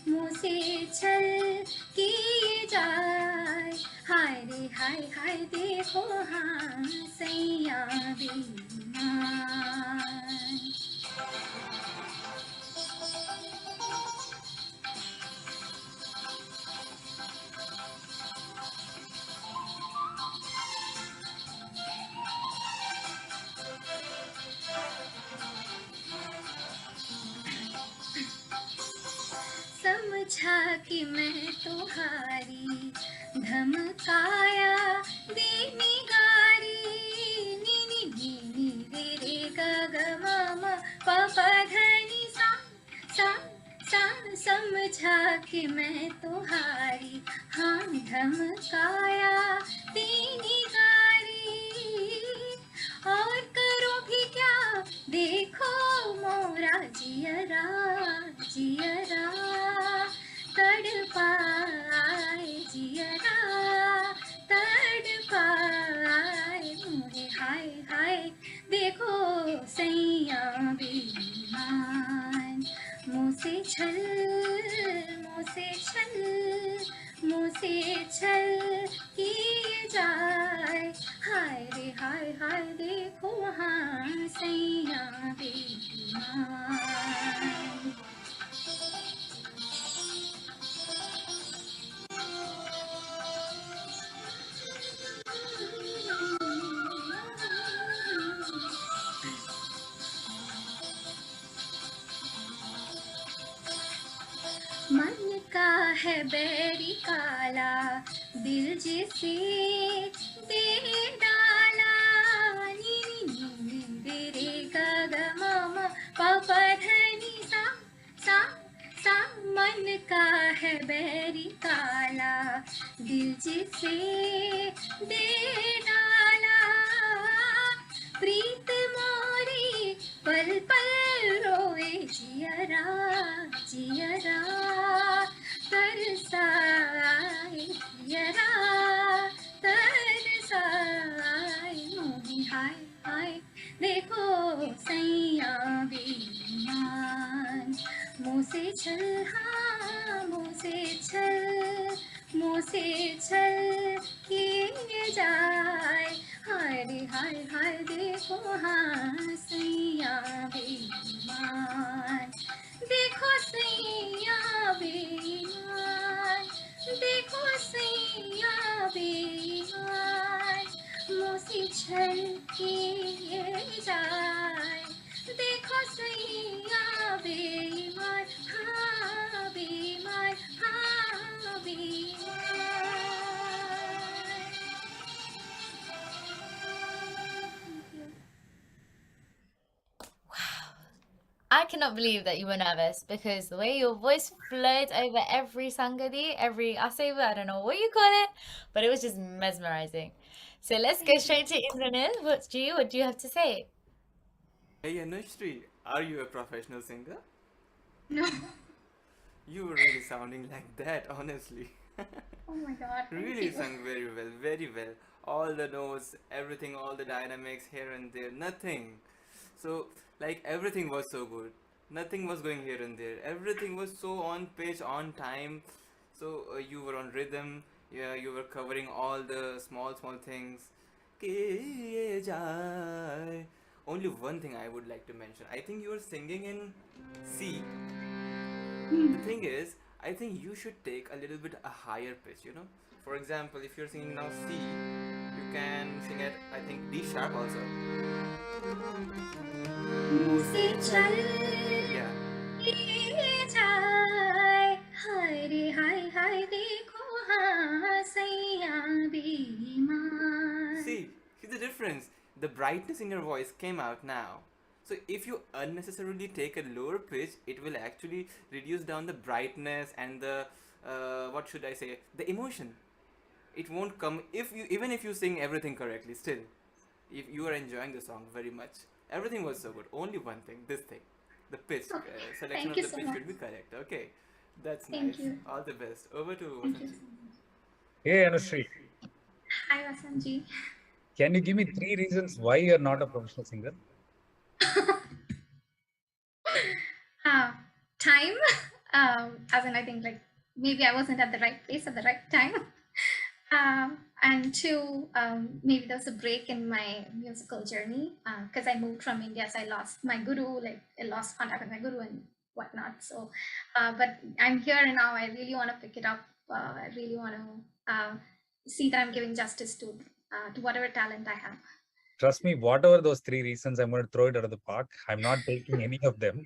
मुझसे छल किए जाए हाय रे हाय हाय देखो हाँ सैया बेईमान समझा कि मैं तुम्हारी धमकाया देनी गारी नी नी नी नी रे रे ग ग म म प प ध नि सा सा सा समझा कि मैं तुम्हारी हाँ धमकाया देनी गारी और करो भी क्या देखो मोरा जियरा जियरा तड़पाए जियरा तड़पाए मोरे हाय हाय देखो सैया बेईमान मुझसे छल किए जाए हाय रे हाय हाय देखो हाँ सैया बेईमान मन का है बैरी काला दिल जिसे दे डाला नी नी नी रे रे ग ग म म प प ध नि सा सा सा मन का है बैरी काला दिल जिसे दे डाला प्रीत मोरी पल पल रोए जियरा जियरा तरसाए जियरा तरसाए मोहे हाय हाय देखो सैया बेईमान मुझसे छल हाँ मुझसे छल किए जाए हाय रे हाय हाय देखो हाँ सैया बेईमान देखो सैया बेईमान देखो सैया बेईमान मुझसे छल किए जाए देखो सैया बेईमान हाँ बेईमान हाँ बेईमान I cannot believe that you were nervous because the way your voice flowed over every sangadi, every aseva, I don't know what you call it, but it was just mesmerizing. So let's go straight to Indranil. What do you have to say? Hey Anashree, are you a professional singer? No. You were really sounding like that, honestly. Oh my god, thank Really you. sung very well, very well. All the notes, everything, all the dynamics here and there, nothing. So, like, everything was so good. Nothing was going here and there. Everything was so on pitch, on time. So, you were on rhythm. Yeah, you were covering all the small, small things. Kiye jaye. Only one thing I would like to mention. I think you were singing in C. The thing is, I think you should take a little bit a higher pitch, you know. For example, if you're singing now C, you can sing at, I think, D sharp also. मुझसे चल Yeah. लिए जाए हाय रे हाय हाय देखो हाँ सैया बीमार See the difference. The brightness in your voice came out now. So if you unnecessarily take a lower pitch, it will actually reduce down the brightness and the what should I say? The emotion. It won't come if you even if you sing everything correctly. Still, if you are enjoying the song very much, everything was so good. Only one thing, this thing, the pitch selection Thank of you the so pitch much. should be correct. Okay, that's Thank nice. you. All the best. Over to Thank you Vasanthi. so much. Hey, Anashree, Hi, Vasanji. can you give me 3 reasons why you're not a professional singer? Time, as in I think like maybe I wasn't at the right place at the right time. And two, maybe there was a break in my musical journey because I moved from India, so I lost my guru, like I lost contact with my guru and whatnot. So, but I'm here now. I really want to pick it up. I really want to see that I'm giving justice to whatever talent I have. Trust me, whatever those 3 reasons, I'm going to throw it out of the park. I'm not taking any of them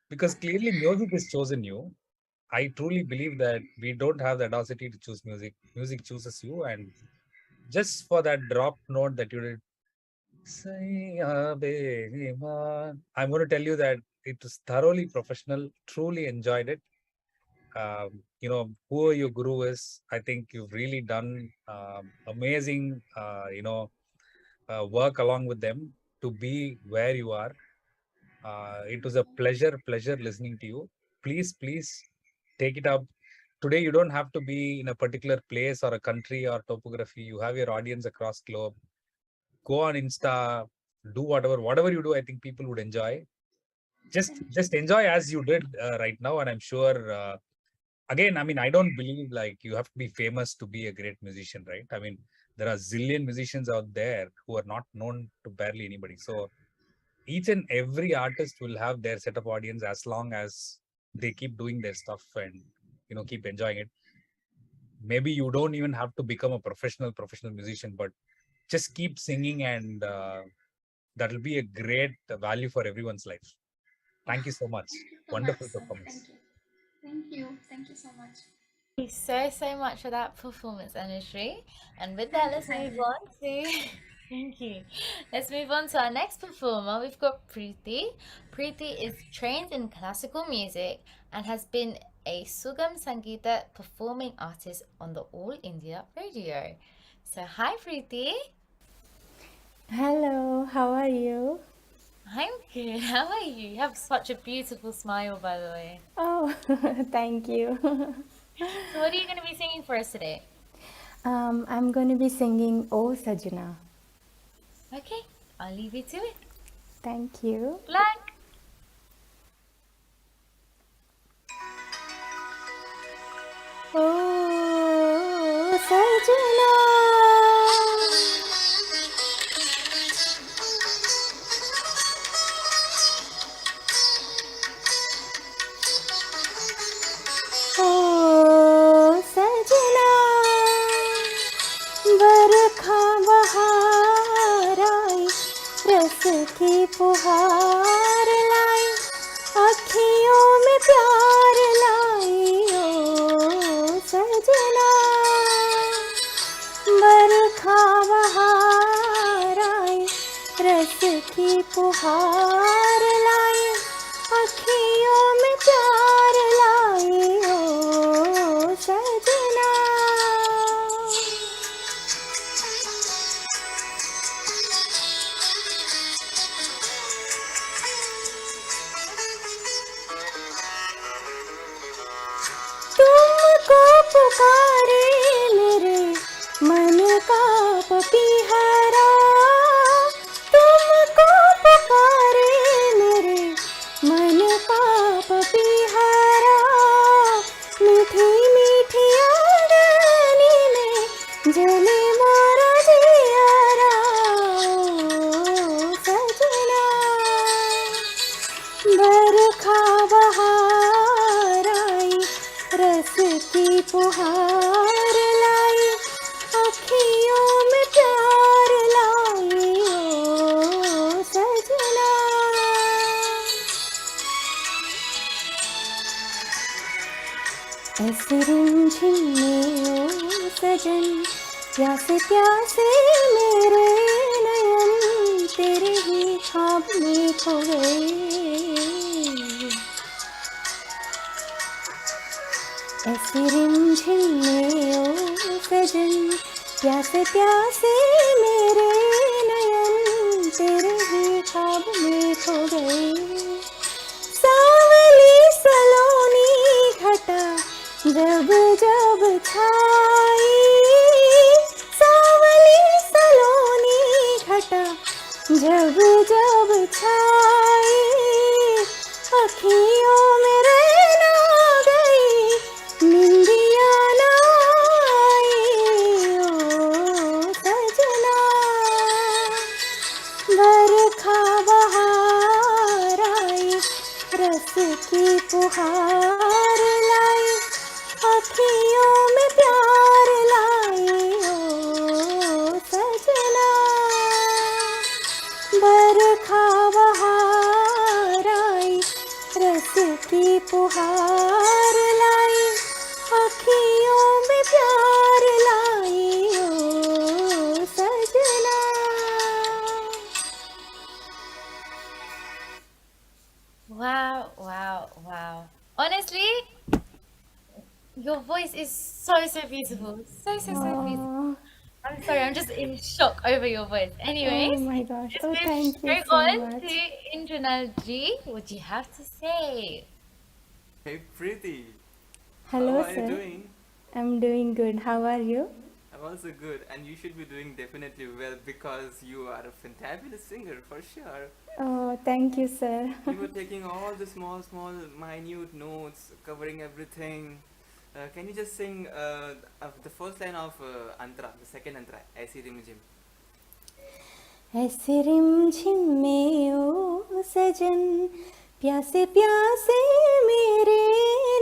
because clearly music has chosen you. I truly believe that we don't have the audacity to choose music. Music chooses you, and just for that drop note that you did, I'm going to tell you that it was thoroughly professional. Truly enjoyed it. Who your guru is, I think you've really done amazing, work along with them to be where you are. It was a pleasure listening to you. Please take it up. Today, you don't have to be in a particular place or a country or topography. You have your audience across globe. Go on Insta, do whatever you do. I think people would enjoy. Just enjoy as you did right now, and I'm sure. Again, I mean, I don't believe like you have to be famous to be a great musician, right? I mean, there are zillion musicians out there who are not known to barely anybody. So each and every artist will have their set of audience as long as they keep doing their stuff and keep enjoying it. Maybe you don't even have to become a professional musician, but just keep singing, and that'll be a great value for everyone's life. Thank you so much. Thank you so much, Wonderful sir. performance. Thank you. Thank you so much. Thank you so much for that performance, Anashree. And with Thank that, you, let's move Sanjana. on to thank you. Let's move on to our next performer. We've got Preethi. Preethi is trained in classical music and has been a Sugam Sangeeta performing artist on the All India Radio. So hi Preethi. Hello, how are you? I'm good. How are you? You have such a beautiful smile, by the way. Oh, thank you. So what are you going to be singing for us today? I'm going to be singing Oh Sajna. Okay, I'll leave you to it. Thank you. Luck. Oh Sajna. ओ सजना बरखा बहार आई रस की फुहार लाई अखियों में प्यार लाई ओ सजना बरखा बहार आई रस की फुहार लाई अखियों में प्यार लाई ओ सजना पपीहारा तुमको पुकारे मेरे मन का पपीहारा मीठी मीठी आंगनी में जले मोरा जियारा सजना बरखा बहार आई रस की फुहार लाई अखियों में प्यार लाई ओ सजना ऐसे रिमझिम में ओ सजन प्यासे प्यासे मेरे नयन तेरे ही ख्वाब में खो गए ऐसे रिमझिम में ओ सजन प्यासे प्यासे मेरे नयन तेरे ही ख्वाब में खो गए सावली सलोनी घटा जब जब छाई सावली सलोनी घटा जब जब छाई अखियों में रहना गई निंदिया ना आई ओ सजना बरखा बहार आई रस की फुहार लाई अखियों में प्यार लाई ओ सजना बरखा बहार आई रस की फुहार लाई अखियों में प्यार लाई ओ सजना Wow, wow, wow. Honestly, your voice is so, so beautiful. So, so, so beautiful. I'm sorry, I'm just in shock over your voice. Oh Anyways, my gosh. let's Oh, move thank you straight so on much. to Indranal G. What do you have to say? Hey Preethi, Hello, how are sir. you doing? I'm doing good. How are you? I'm also good, and you should be doing definitely well because you are a fantabulous singer for sure. Oh, thank you, sir. You were taking all the small, small, minute notes, covering everything. Can you just sing the first line of Antara, the second Antara, Aisi Rimjim? ऐसे रिमझिम में ओ सजन प्यासे प्यासे मेरे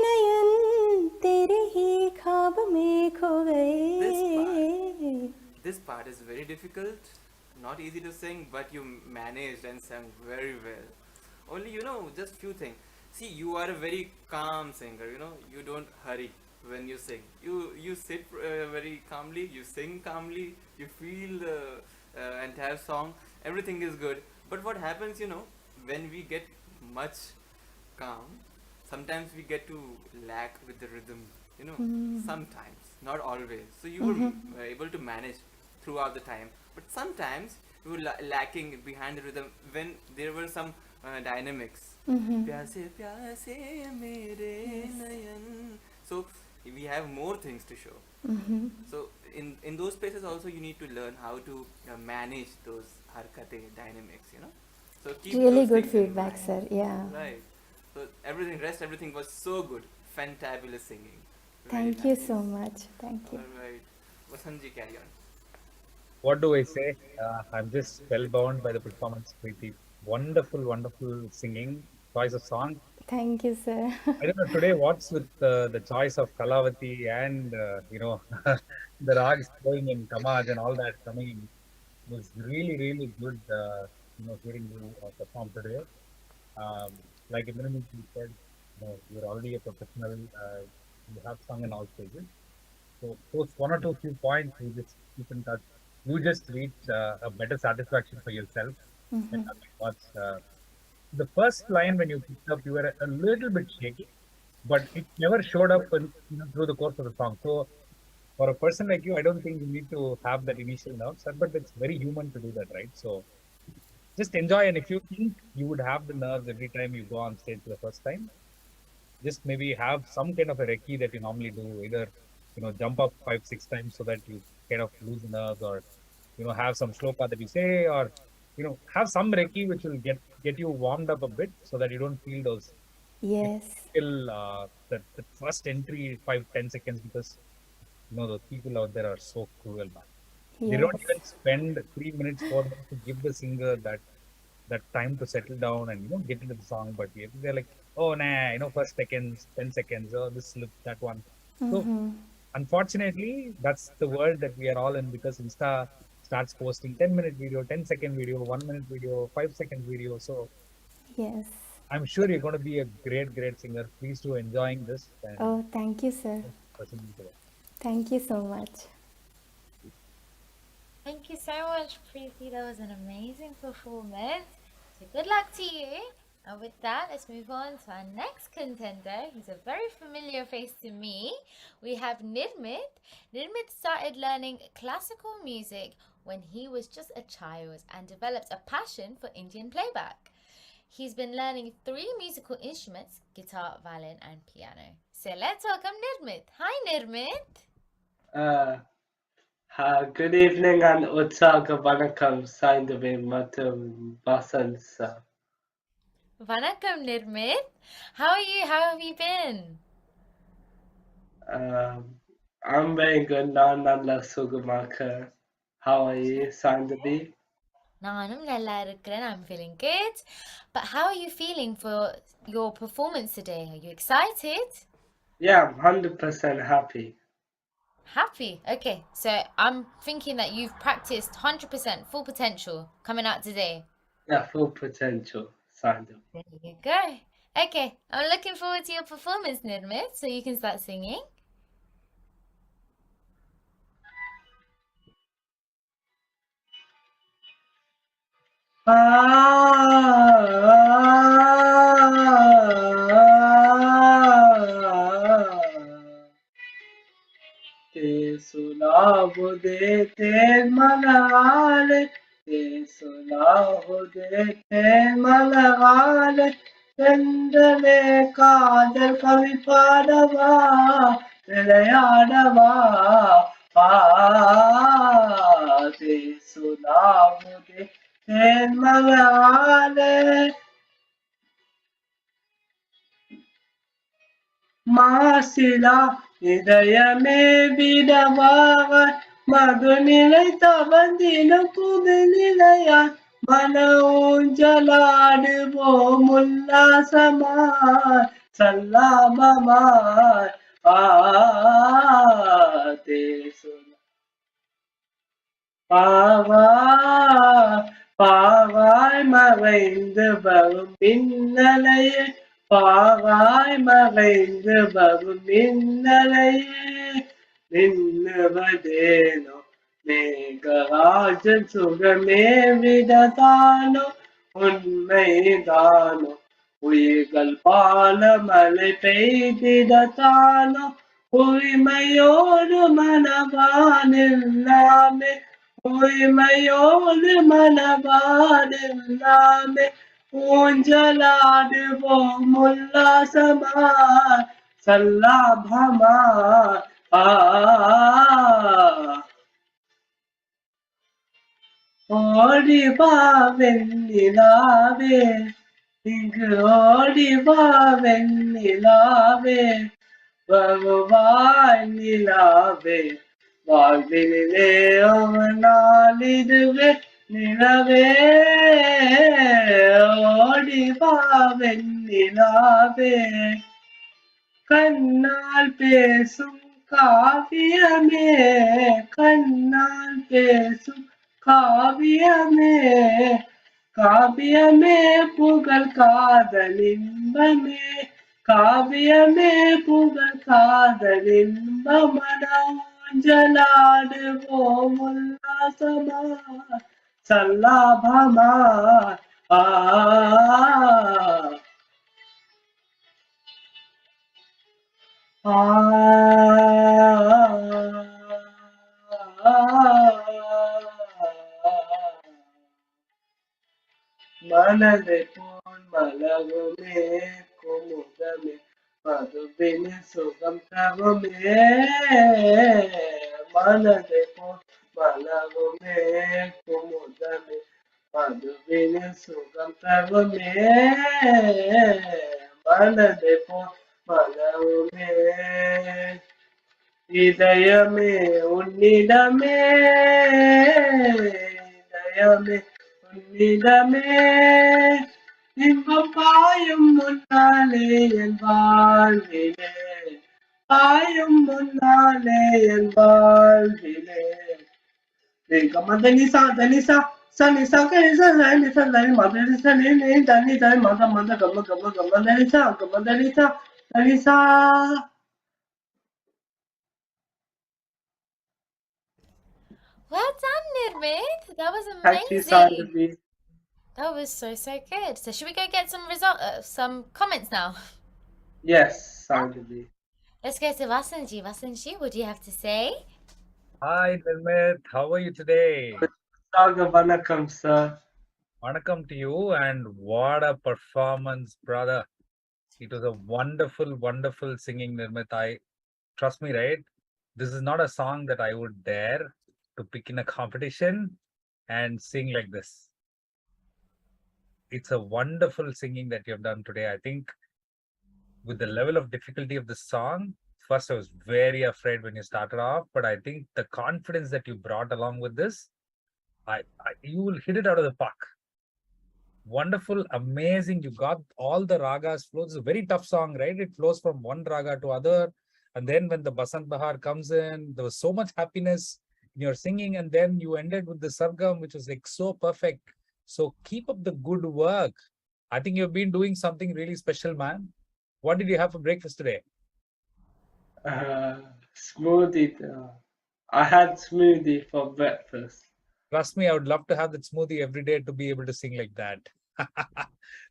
नयन तेरे ही ख्वाब में खो गए This part is very difficult, not easy to sing, but you managed and sang very well. Only, just few things. See, you are a very calm singer, you don't hurry when you sing. You sit very calmly, you sing calmly, you feel the entire song, everything is good. But what happens, when we get much calm, sometimes we get to lack with the rhythm, sometimes, not always. So you were able to manage throughout the time, but sometimes you were lacking behind the rhythm when there were some dynamics. प्यासे प्यासे मेरे नयन. So we have more things to show. So in those places also you need to learn how to manage those harkate dynamics, So keep Really those good things in feedback, mind. sir. Yeah. Right. So everything was so good. Fantabulous singing. Very Thank you nice. so much. Thank you. Alright. Vasanji, carry on. What do I say? I'm just spellbound by the performance, Preethi. Wonderful, wonderful singing, choice of song. Thank you, sir. I don't know today what's with the choice of Kalavati and the rags flowing in Kamaj and all that coming in. It was really, really good, hearing you perform today. Like Nidmith said, you're already a professional. You have sung in all stages. So those one or two few points you just keep in touch. You just reach a better satisfaction for yourself. And nothing much. The first line when you picked up, you were a little bit shaky, but it never showed up through the course of the song. So for a person like you, I don't think you need to have that initial nerves, but it's very human to do that, right? So just enjoy. And if you think you would have the nerves every time you go on stage for the first time, just maybe have some kind of a recce that you normally do, either jump up 5-6 times so that you kind of lose the nerves, or have some shloka that you say, or have some Reiki which will get you warmed up a bit so that you don't feel those Yes. till the first entry 5-10 seconds, because the people out there are so cruel, man. They Yes. don't even spend 3 minutes, 4 minutes to give the singer that time to settle down and get into the song, but they're like, oh nah, first seconds, 10 seconds, oh this slip, that one. So Mm-hmm. unfortunately, that's the world that we are all in, because Insta starts posting 10-minute video, 10-second video, 1-minute video, 5-second video. So Yes. I'm sure you're going to be a great singer. Please do enjoying this and Oh, thank you, sir. proceeding to it. Thank you so much. Thank you so much, Preethi. That was an amazing performance. So good luck to you. And with that, let's move on to our next contender. He's a very familiar face to me. We have Nidmith. Nidmith started learning classical music when he was just a child and developed a passion for Indian playback. He's been learning 3 musical instruments, guitar, violin, and piano. So let's welcome Nidmith. Hi, Nidmith. Good evening and Utsaga Vanakkam, Saindave Matum Basansa. Vanakkam, Nidmith. How are you? How have you been? I'm very good now, Nalla Sugamaka. How are you, Saindave? நானும் நல்லா இருக்கிறேன். I'm feeling good. But how are you feeling for your performance today? Are you excited? Yeah, I'm 100% happy. Happy? Okay, so I'm thinking that you've practiced 100% full potential coming out today. Yeah, full potential, Saindave. There you go. Okay, I'm looking forward to your performance, Nidmith, so you can start singing. Te sulahu de te malale, te sulahu de te malale, tendale kaadal kavi paadava, vilayadava, te sulahu de te malale. மாசிலா இதயமே விடவாக மதுநிலை தவந்தின புது நிலையாய் மன ஊஞ்சலாடுவோம் உல்லாசமாய் சல்லாபமாய் தேசுல பாவாய் மறைந்து வரும் மின்னலையே பாவாய் மறைந்து வரும் மின்னலையே நின்னுவதேனோ மேகராஜன் சுகமே விடதானோ உண்மைதானோ உயிர்கள் பால மழை பெய்திடத்தானோ உரிமையோடு மனவானில்லாமே உரிமையோடு மனவானில்லாமே ஊஞ்சலாடுவோம் உல்லாசமாய் சல்லாபமாய் ஓடிவா வெண்ணிலாவே இங்கு ஓடிவா வெண்ணிலாவே வருவாய் நிலாவே வாழ்விலே ஒரு நாளிதுவே நிலவே ஓடிவா வெண்ணிலாவே கண்ணால் பேசும் காவியமே கண்ணால் பேசும் காவியமே காவியமே புகழ் காதலின்பமே காவியமே புகழ் காதலின்பமனோஞ்சலாடுவோம் உல்லாசமாய் சல்லாபமாய் மனதை போன் மலகுமே குமுதமே மதுபினி சுகம் தகுமே மனதை போன் மலருமே குமுதமே மதுவினு சுகம் தருமே மனதை போ மலருமே இதயமே உன்னிடமே இதயமே உன்னிடமே இன்பம் பாயும் முன்னாலே என் வாழ்விலே பாயும் முன்னாலே என் வாழ்விலே Denisa, Denisa, Sunny, Sunny, Sunny, Sunny, Mother, Sunny, Danny, Mother, Mother, Gamma, Denisa, Gamma, Denisa, Denisa. Well done, Nidmith. That was Thank you, amazing. Sanjana. That was so good. So should we go get some comments now? Yes, Sanjana. Let's go to Vasanji. Vasanji, what do you have to say? Hi, Nidmith. How are you today? Vanakkam, sir. Vanakkam to you, and what a performance, brother. It was a wonderful, wonderful singing, Nidmith. Trust me, right? This is not a song that I would dare to pick in a competition and sing like this. It's a wonderful singing that you have done today. I think with the level of difficulty of the song, first I was very afraid when you started off, but I think the confidence that you brought along with this, you will hit it out of the park. Wonderful, amazing. You got all the ragas flows. It's a very tough song, right? It flows from one raga to other. And then when the Basant Bahar comes in, there was so much happiness in your singing. And then you ended with the Sargam, which was like so perfect. So keep up the good work. I think you've been doing something really special, man. What did you have for breakfast today? Smoothie. I had smoothie for breakfast. Trust me, I would love to have that smoothie every day to be able to sing like that.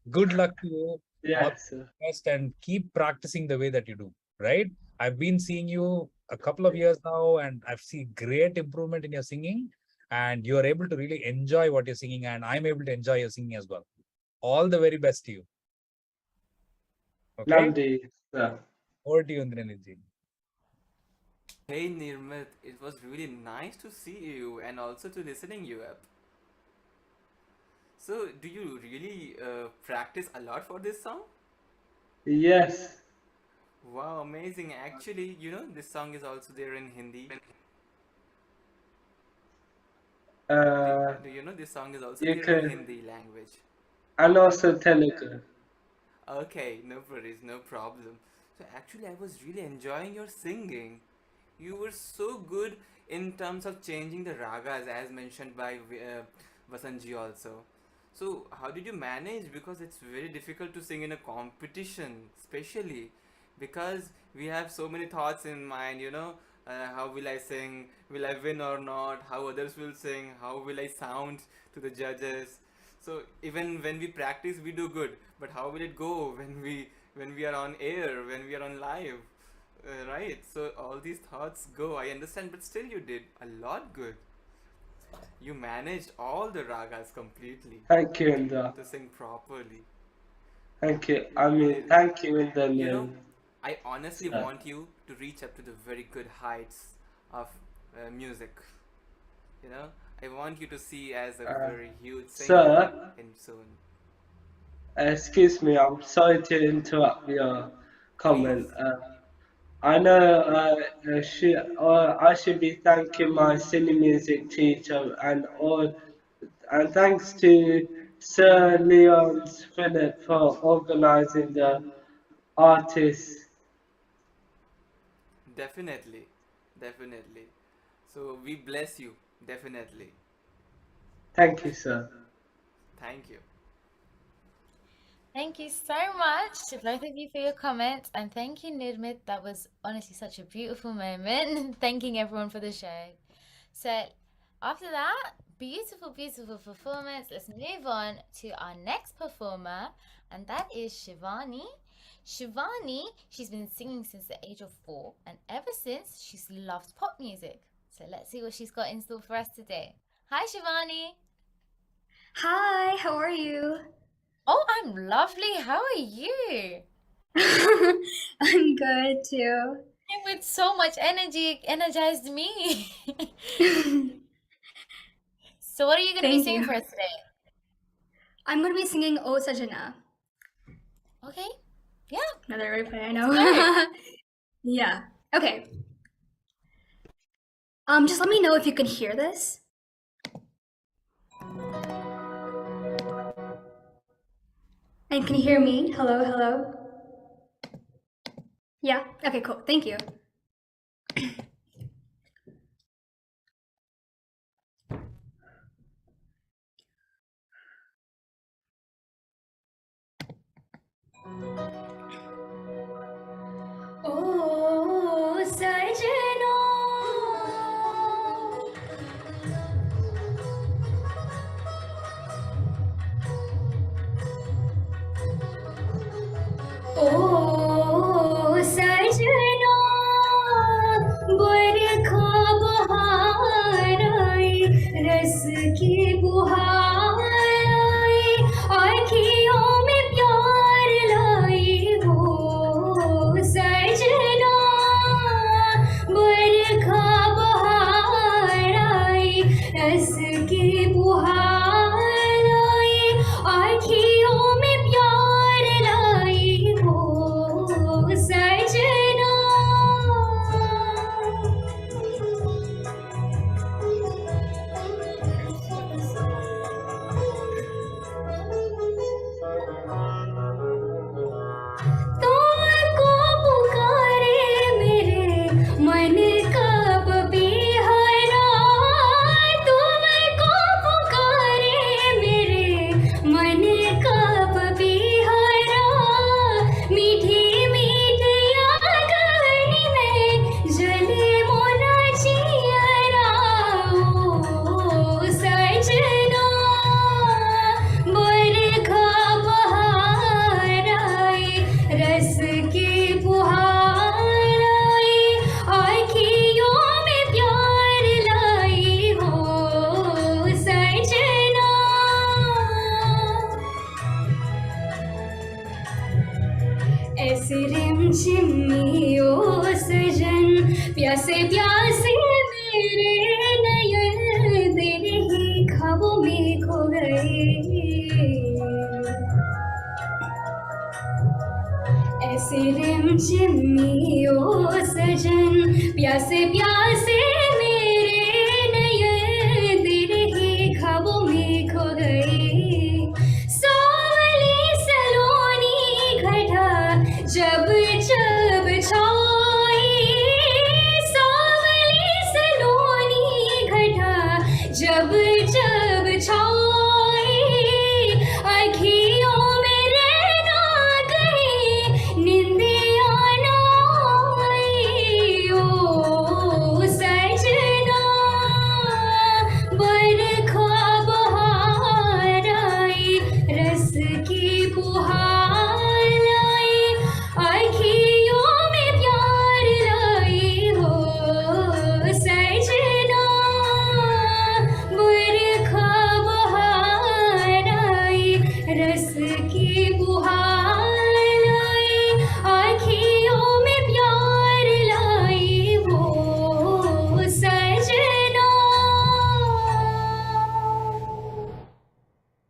Good luck to you. Yes, sir. And keep practicing the way that you do, right? I've been seeing you a couple of years now, and I've seen great improvement in your singing, and you are able to really enjoy what you're singing, and I'm able to enjoy your singing as well. All the very best to you. Okay? Nandi, sir. Over to you, Indranilji. Hey Nidmith, it was really nice to see you and also to listening you up. So, do you really practice a lot for this song? Yes. Wow, amazing. Actually, you know, this song is also there in Hindi. Do you know this song is also there in Hindi language? And also Telugu. Okay, no worries, no problem. So actually, I was really enjoying your singing. You were so good in terms of changing the ragas as mentioned by Vasanji also. So how did you manage? Because it's very difficult to sing in a competition, especially because we have so many thoughts in mind, you know, how will I sing, will I win or not, how others will sing, how will I sound to the judges. So even when we practice we do good, but how will it go when we are on air, when we are on live, right? So all these thoughts go, I understand, but still you did a lot good. You managed all the ragas completely. Thank you, Indra. To sing properly. Thank you. I mean, thank you, Indra. You know, I honestly want you to reach up to the very good heights of music. You know, I want you to see as a very huge singer in soon. Excuse me, I'm sorry to interrupt your comment. I know I should be thanking my cine music teacher and thanks to Sir Leon's Philip for organizing the artists. Definitely. So we bless you, definitely. Thank you, sir. Thank you. Thank you so much to both of you for your comments, and thank you, Nidmith. That was honestly such a beautiful moment. Thanking everyone for the show. So after that beautiful performance, let's move on to our next performer, and that is Shivani. Shivani, she's been singing since the age of 4, and ever since she's loved pop music. So let's see what she's got in store for us today. Hi, Shivani. Hi, how are you? Oh, I'm lovely. How are you? I'm good too. With so much energy, energized me. So what are you going to be Thank singing you. for us today? I'm going to be singing Oh Sanjana. Okay. Yeah. Another replay, I know. Yeah. Okay. Just let me know if you can hear this. And can you hear me? Hello, hello. Yeah. Okay, cool. Thank you. Oh, Sanjana. Oh, Sanjana. बरखा बहार आई, रस की बुहार आई, आँखियों में प्यार लाई वो सजना। बरखा बहार आई, रस की बुहार आई, आँखियों में प्यार लाई वो सजना। तुमको पुकारे मेरे मन कब बेहारा, तुमको पुकारे मेरे मन कब बेहारा, मीठी मीठी आंगन में जले मोरा जियरा ओ सजना। बरखा बहार आई, रस की बुहार आई, आँखियों में प्यार लाई हो सजना। ऐसे रिमझिमी ओ सजन, प्यासे प्यासे मेरे नयन, तेरे ही ख्वाबों में खो गए। ऐसे रिमझिमी ओ सजन, प्यासे प्यासे मेरे नयन, तेरे ही ख्वाबों में खो गए। सावली सलोनी घटा जब जब छाई, सावली सलोनी घटा जब जब छाई, अखियों में रहना कहीं निंदिया ना आई ओ सजना। बरखा बहार आई, रस की बुहार लाई, आँखियों में प्यार लाई हो सजना। बरखा बहार आई, रस की बुहार लाई, आँखियों में प्यार लाई वो सजना।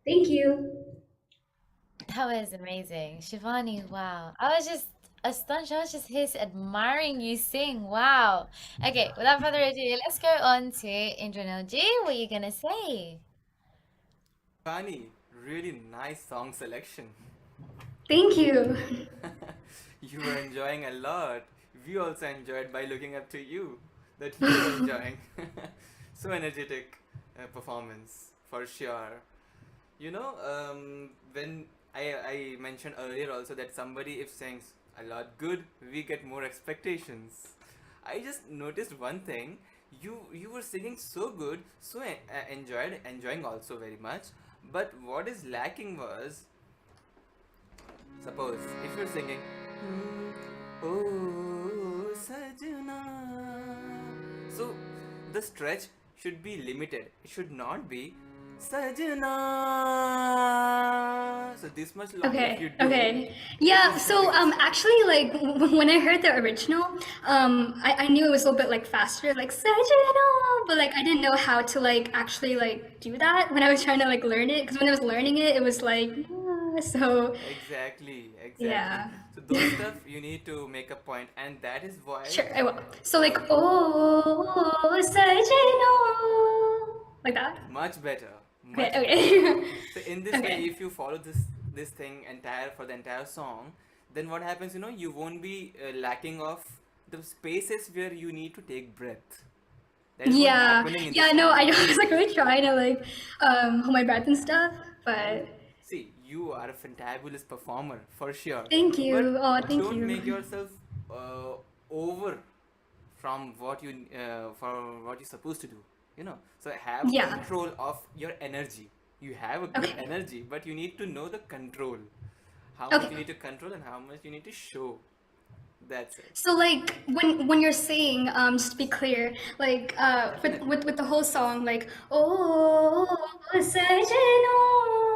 Thank you. That was amazing. Shivani, wow. I was just astonished. I was just here admiring you sing. Wow. Okay, without further ado, let's go on to Indranil G. What are you going to say? Shivani, really nice song selection. Thank you. You were enjoying a lot. We also enjoyed by looking up to you. That you were enjoying. So energetic performance, for sure. You know, when I mentioned earlier also that somebody if sings a lot good, we get more expectations. I just noticed one thing. You were singing so good, so enjoying also very much. But what is lacking was, suppose if you're singing, oh Sajna, so the stretch should be limited. It should not be Sajna. So this much long if you do. Okay. Yeah. So actually, like when I heard the original, I knew it was a little bit like faster, like Sajna, but like I didn't know how to like actually like do that when I was trying to like learn it. Because when I was learning it, it was like so. Exactly. Yeah. So those stuff you need to make a point, and that is why. Sure, I will. So like oh Sajna, like that. Much better. Okay. Much Okay. better. So in this way, Okay. if you follow this thing for the entire song, then what happens? You won't be lacking of the spaces where you need to take breath. That is what's Yeah. happening in Yeah. the No, song. I was like really trying to like hold my breath and stuff, but. See, you are a fantabulous performer for sure. Thank you. But Oh, thank don't you. make yourself over from what you for what you're supposed to do. So have Yeah. control of your energy. You have a good Okay. energy, but you need to know the control. How Okay. much you need to control and how much you need to show. That's it. So like when you're saying just to be clear, like with the whole song, like oh Sajna,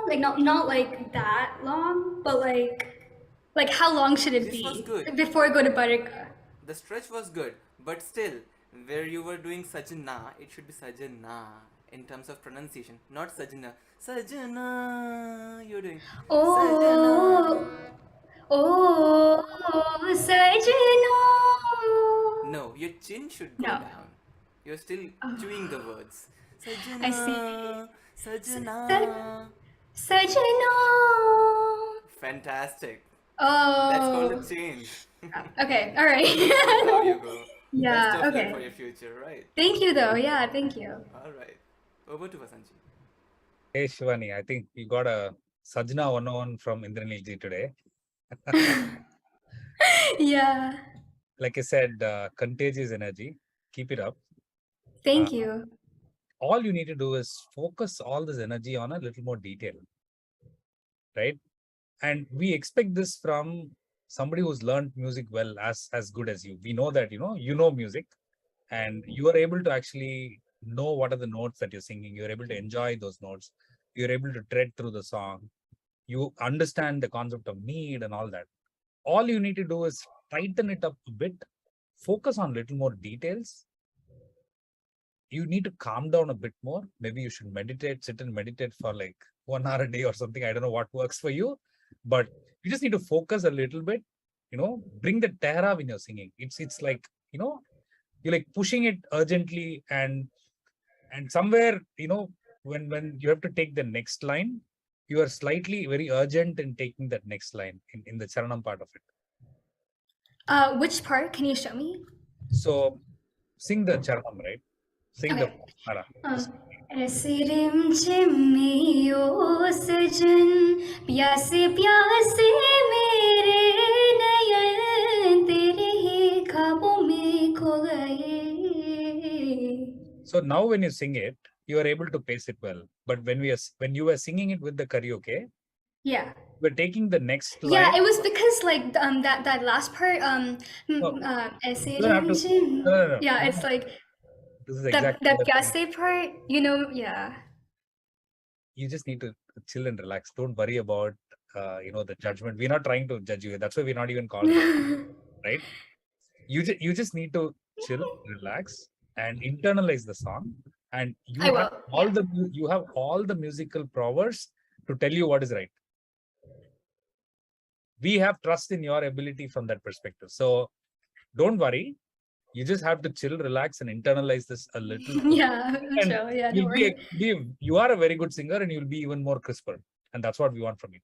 like not like that long, but like how long should it This was be good. before I go to Buttercup? The stretch was good, but still, where you were doing Sajna, it should be Sajna in terms of pronunciation, not Sajna. Sajna, you're doing Oh, oh, Sajna. No, your chin should go No. down. You're still chewing the words. I see. Sajna. Sajna. Fantastic. Oh. That's called a change. Okay, all right. There you go. Yeah, Best of okay. luck for your future, right? Thank you, though. Yeah, thank you. All right. Over to Vasanji. Hey Shivani, I think you got a Sajna 101 from Indranilji today. Yeah. Like I said, contagious energy. Keep it up. Thank you. All you need to do is focus all this energy on a little more detail, right? And we expect this from somebody who's learned music well, as good as you. We know that you know music, and you are able to actually know what are the notes that you're singing. You're able to enjoy those notes. You're able to tread through the song. You understand the concept of need and all that. All you need to do is tighten it up a bit, focus on little more details. You need to calm down a bit more. Maybe you should sit and meditate for like 1 hour a day or something. I don't know what works for you, but you just need to focus a little bit, bring the terra when you're singing. It's like, you're like pushing it urgently, and somewhere, when you have to take the next line, you are slightly very urgent in taking that next line in the charanam part of it. Which part? Can you show me? So sing the charanam, right? Sing Okay. the para. ऐसे रिमझिम में ओ सजन प्यासे प्यासे मेरे नयन तेरे ही ख्वाबों में खो गए. So now when you sing it, you are able to pace it well. But when you were singing it with the karaoke, Yeah. we're taking the next line. Yeah, it was because like that last part ऐसे You don't have to. रिमझिम. No. Yeah, it's like This is that exactly the thing. प्यासे part, yeah. You just need to chill and relax. Don't worry about the judgment. We're not trying to judge you. That's why we're not even calling it, right? You just need to chill, relax, and internalize the song. And you have all the musical prowess to tell you what is right. We have trust in your ability from that perspective. So don't worry. You just have to chill, relax, and internalize this a little. Yeah, And chill. Yeah, don't worry. you are a very good singer, and you'll be even more crisper. And that's what we want from you.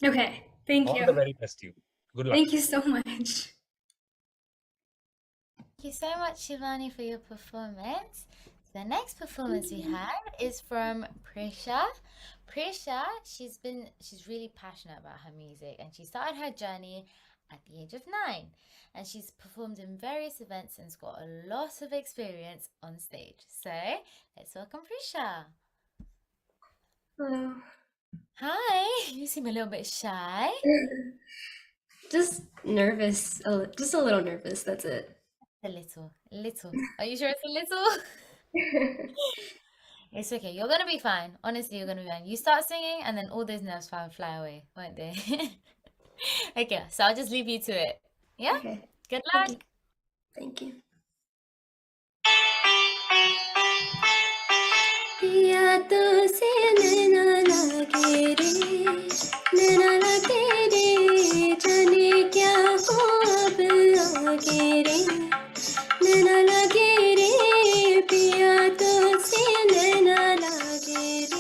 Okay, thank you. All the very best to you. Good luck. Thank you so much. Thank you so much, Shivani, for your performance. The next performance we have is from Prisha. Prisha, she's really passionate about her music, and she started her journey at the age of 9, and she's performed in various events and's got a lot of experience on stage. So let's welcome Prisha. Hello. Hi, you seem a little bit shy. Just nervous, just a little nervous, that's it. A little. Are you sure it's a little? It's okay. You're gonna be fine. Honestly, you're gonna be fine. You start singing, and then all those nerves fly away, won't they? Okay, so I'll just leave you to it. Yeah. Okay. Good Thank luck. you. Thank you. पिया तो से नैना लगे रे नैना लगे रे जाने क्या हो अब आगे रे नैना लगे रे पिया तो से नैना लगे रे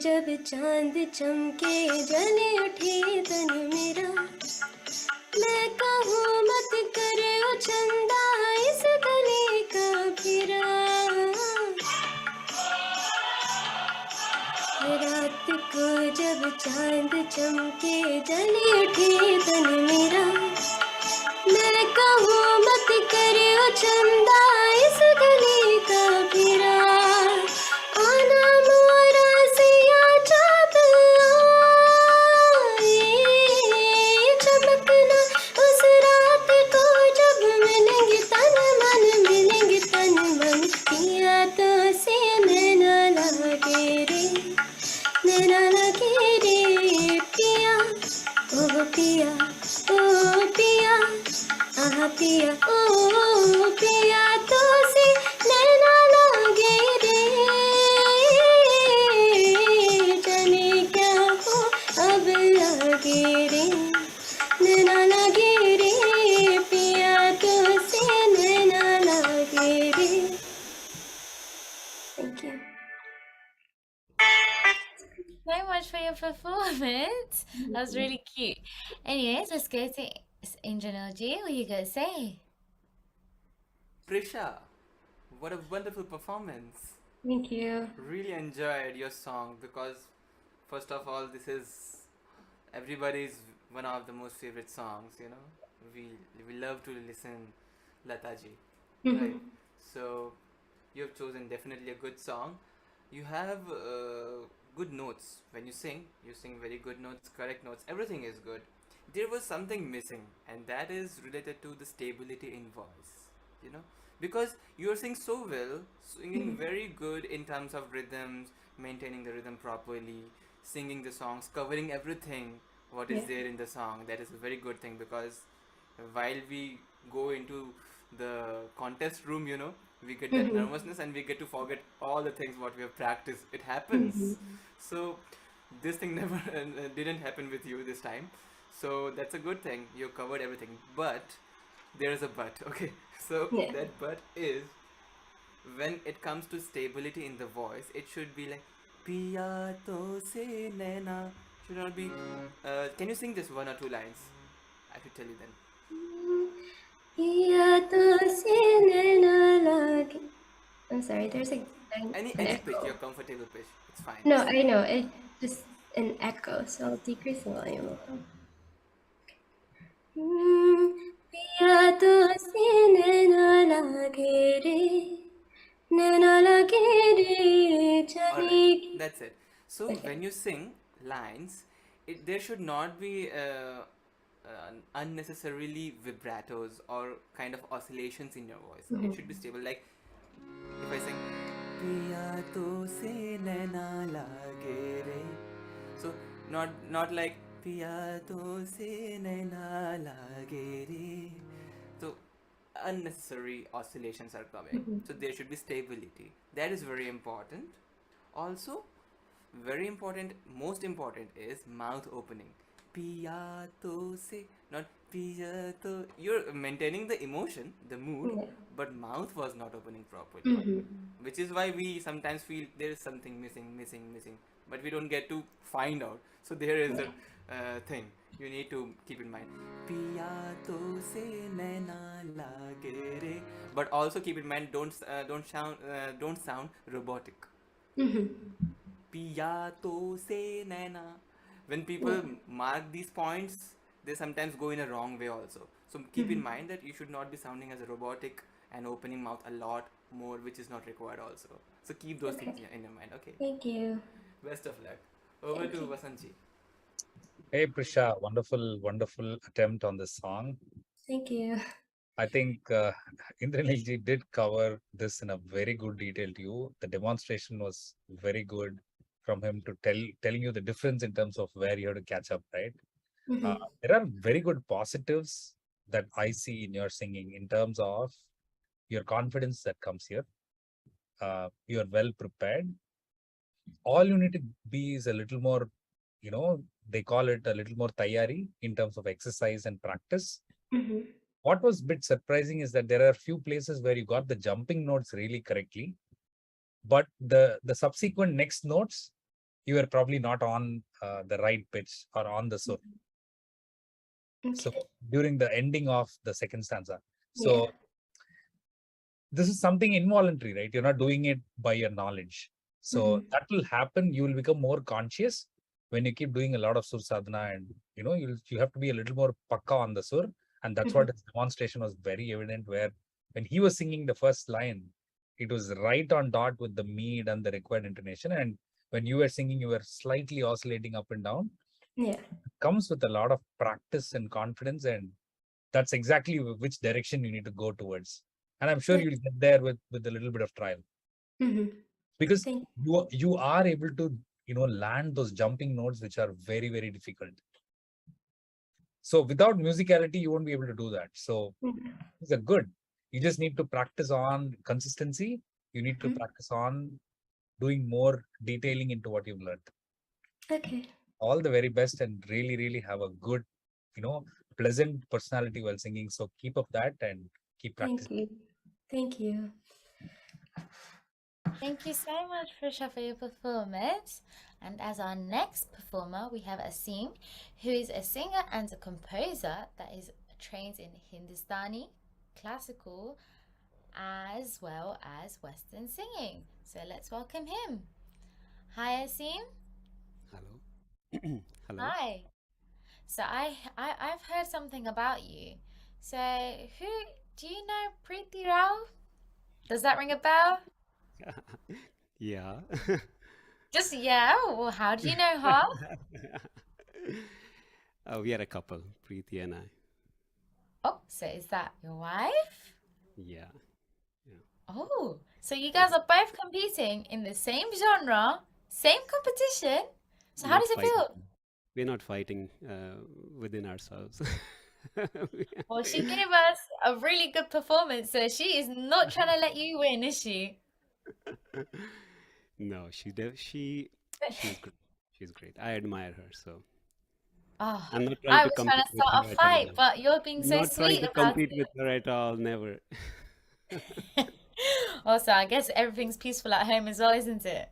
जब चांद चमके जले उठे तन मेरा मैं कहूँ मत करे ओ चंदा इस गले का फिरा रात को जब चांद चमके जले उठे तन मेरा मैं कहूँ मत करे ओ चंदा इस गले का फिरा आना मोरा सिया चाँद आए चमकना उस रात को जब मिलेंगे तन मन पिया तो से नैना लगे रे पिया ओ पिया आहा पिया ओ पिया तो से नैना लगे रे जाने क्या हो अब लगे रे नैना लगे रे पिया तो से नैना लगे रे Thank you. So much for your performance. That was really cute. Anyways, let's go to Angel LG. What are you gonna say? Prisha, what a wonderful performance. Thank you. Really enjoyed your song because, first of all, this is everybody's one of the most favorite songs. You know, we love to listen Lataji, right? So you have chosen definitely a good song. You have good notes when you sing. You sing very good notes, correct notes. Everything is good. There was something missing, and that is related to the stability in voice. You know, because you are singing so well, singing very good in terms of rhythms, maintaining the rhythm properly, singing the songs, covering everything what is there in the song. That is a very good thing because while we go into the contest room, you know, we get that nervousness and we get to forget all the things what we have practiced. It happens. So this thing never didn't happen with you this time. So that's a good thing. You covered everything. But there is a but. Okay. So that but is when it comes to stability in the voice, it should be like Piya to se naina. Should not be. Can you sing this one or two lines? I should tell you then. I'm sorry, there's any pitch, your comfortable pitch. It's fine. No, I know. It's just an echo, so I'll decrease the volume a little. पिया तो से नैना लगे रे it. So when you sing lines, there should not be unnecessarily vibratos or kind of oscillations in your voice. It should be stable. Like if I sing Piya to se naina lage re, so not like Piya to se naina lage re. So unnecessary oscillations are coming. So there should be stability. That is very important. Also, very important, most important is mouth opening. Piya to se, not piya to. You're maintaining the emotion, the mood, but mouth was not opening properly. Which is why we sometimes feel there is something missing, but we don't get to find out. So there is a thing you need to keep in mind. Piya to se naina lage re, but also keep in mind don't sound robotic. Piya to se naina. When people mark these points, they sometimes go in a wrong way also. So keep in mind that you should not be sounding as a robotic and opening mouth a lot more, which is not required also. So keep those things in your mind. Okay. Thank you. Best of luck. Over to Vasanji. Hey Prisha, wonderful attempt on this song. Thank you. I think Indranilji did cover this in a very good detail to you. The demonstration was very good from him to telling you the difference in terms of where you have to catch up, right? There are very good positives that I see in your singing in terms of your confidence that comes here. You are well prepared. All you need to be is a little more, they call it a little more tayari in terms of exercise and practice. What was a bit surprising is that there are a few places where you got the jumping notes really correctly, but the subsequent next notes, you were probably not on the right pitch or on the sur. So during the ending of the second stanza. So this is something involuntary, right? You're not doing it by your knowledge. So that will happen. You will become more conscious when you keep doing a lot of sur sadhana, and you have to be a little more pakka on the sur. And that's what his demonstration was very evident, where when he was singing the first line, it was right on dot with the mead and the required intonation. And when you were singing, you were slightly oscillating up and down. It comes with a lot of practice and confidence, and that's exactly which direction you need to go towards. And I'm sure you'll get there with a little bit of trial. Because you are able to land those jumping notes, which are very, very difficult. So without musicality, you won't be able to do that. So these are good. You just need to practice on consistency. You need to practice on doing more detailing into what you've learned. Okay. All the very best, and really, really have a good, pleasant personality while singing. So keep up that and keep practicing. Thank you. Thank you so much, Prisha, for your performance. And as our next performer, we have Asim, who is a singer and a composer that is trained in Hindustani, classical, as well as Western singing. So let's welcome him. Hi, Asim. Hello. Hello. Hi. So I've heard something about you. So do you know Preethi Rao? Does that ring a bell? Yeah. Just well, how do you know her? We are a couple, Preethi and I. Oh, so is that your wife? Yeah. Oh, so you guys are both competing in the same genre, same competition. So how does it feel? We're not fighting within ourselves. Well, she gave us a really good performance, so she is not trying to let you win, is she? No, she's great. She's great. I admire her. So I'm not I trying was trying to start a fight, but you're being so sweet about compete with her at all. Never. Also, I guess everything's peaceful at home as well, isn't it?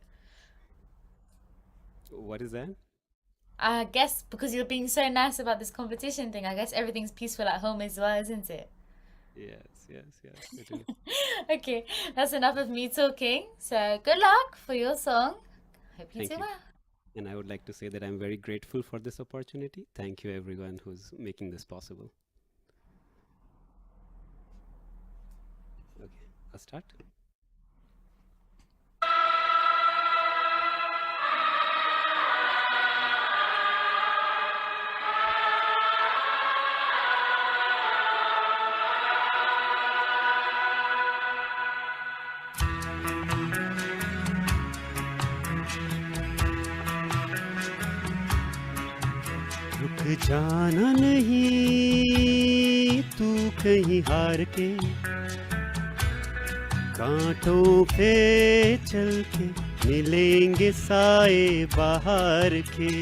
What is that? I guess because you're being so nice about this competition thing, I guess everything's peaceful at home as well, isn't it? Yes. It is. Okay, that's enough of me talking. So good luck for your song. Hope you do well. And I would like to say that I'm very grateful for this opportunity. Thank you, everyone who's making this possible. Okay, I'll start. जाना नहीं तू कहीं हार के, कांटों पे चल के मिलेंगे साए बाहर के।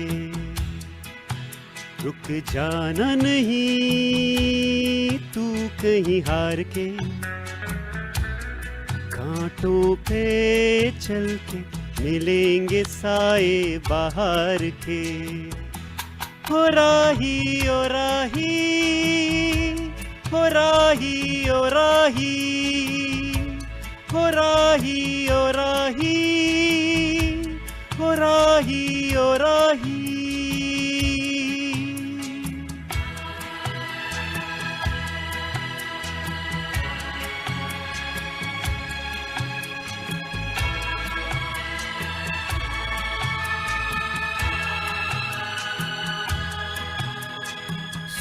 रुक जाना नहीं तू कहीं हार के, कांटों पे चल के मिलेंगे साए बाहर के। हो राही ओ राही, हो राही ओ राही, हो राही ओ राही, हो राही ओ राही।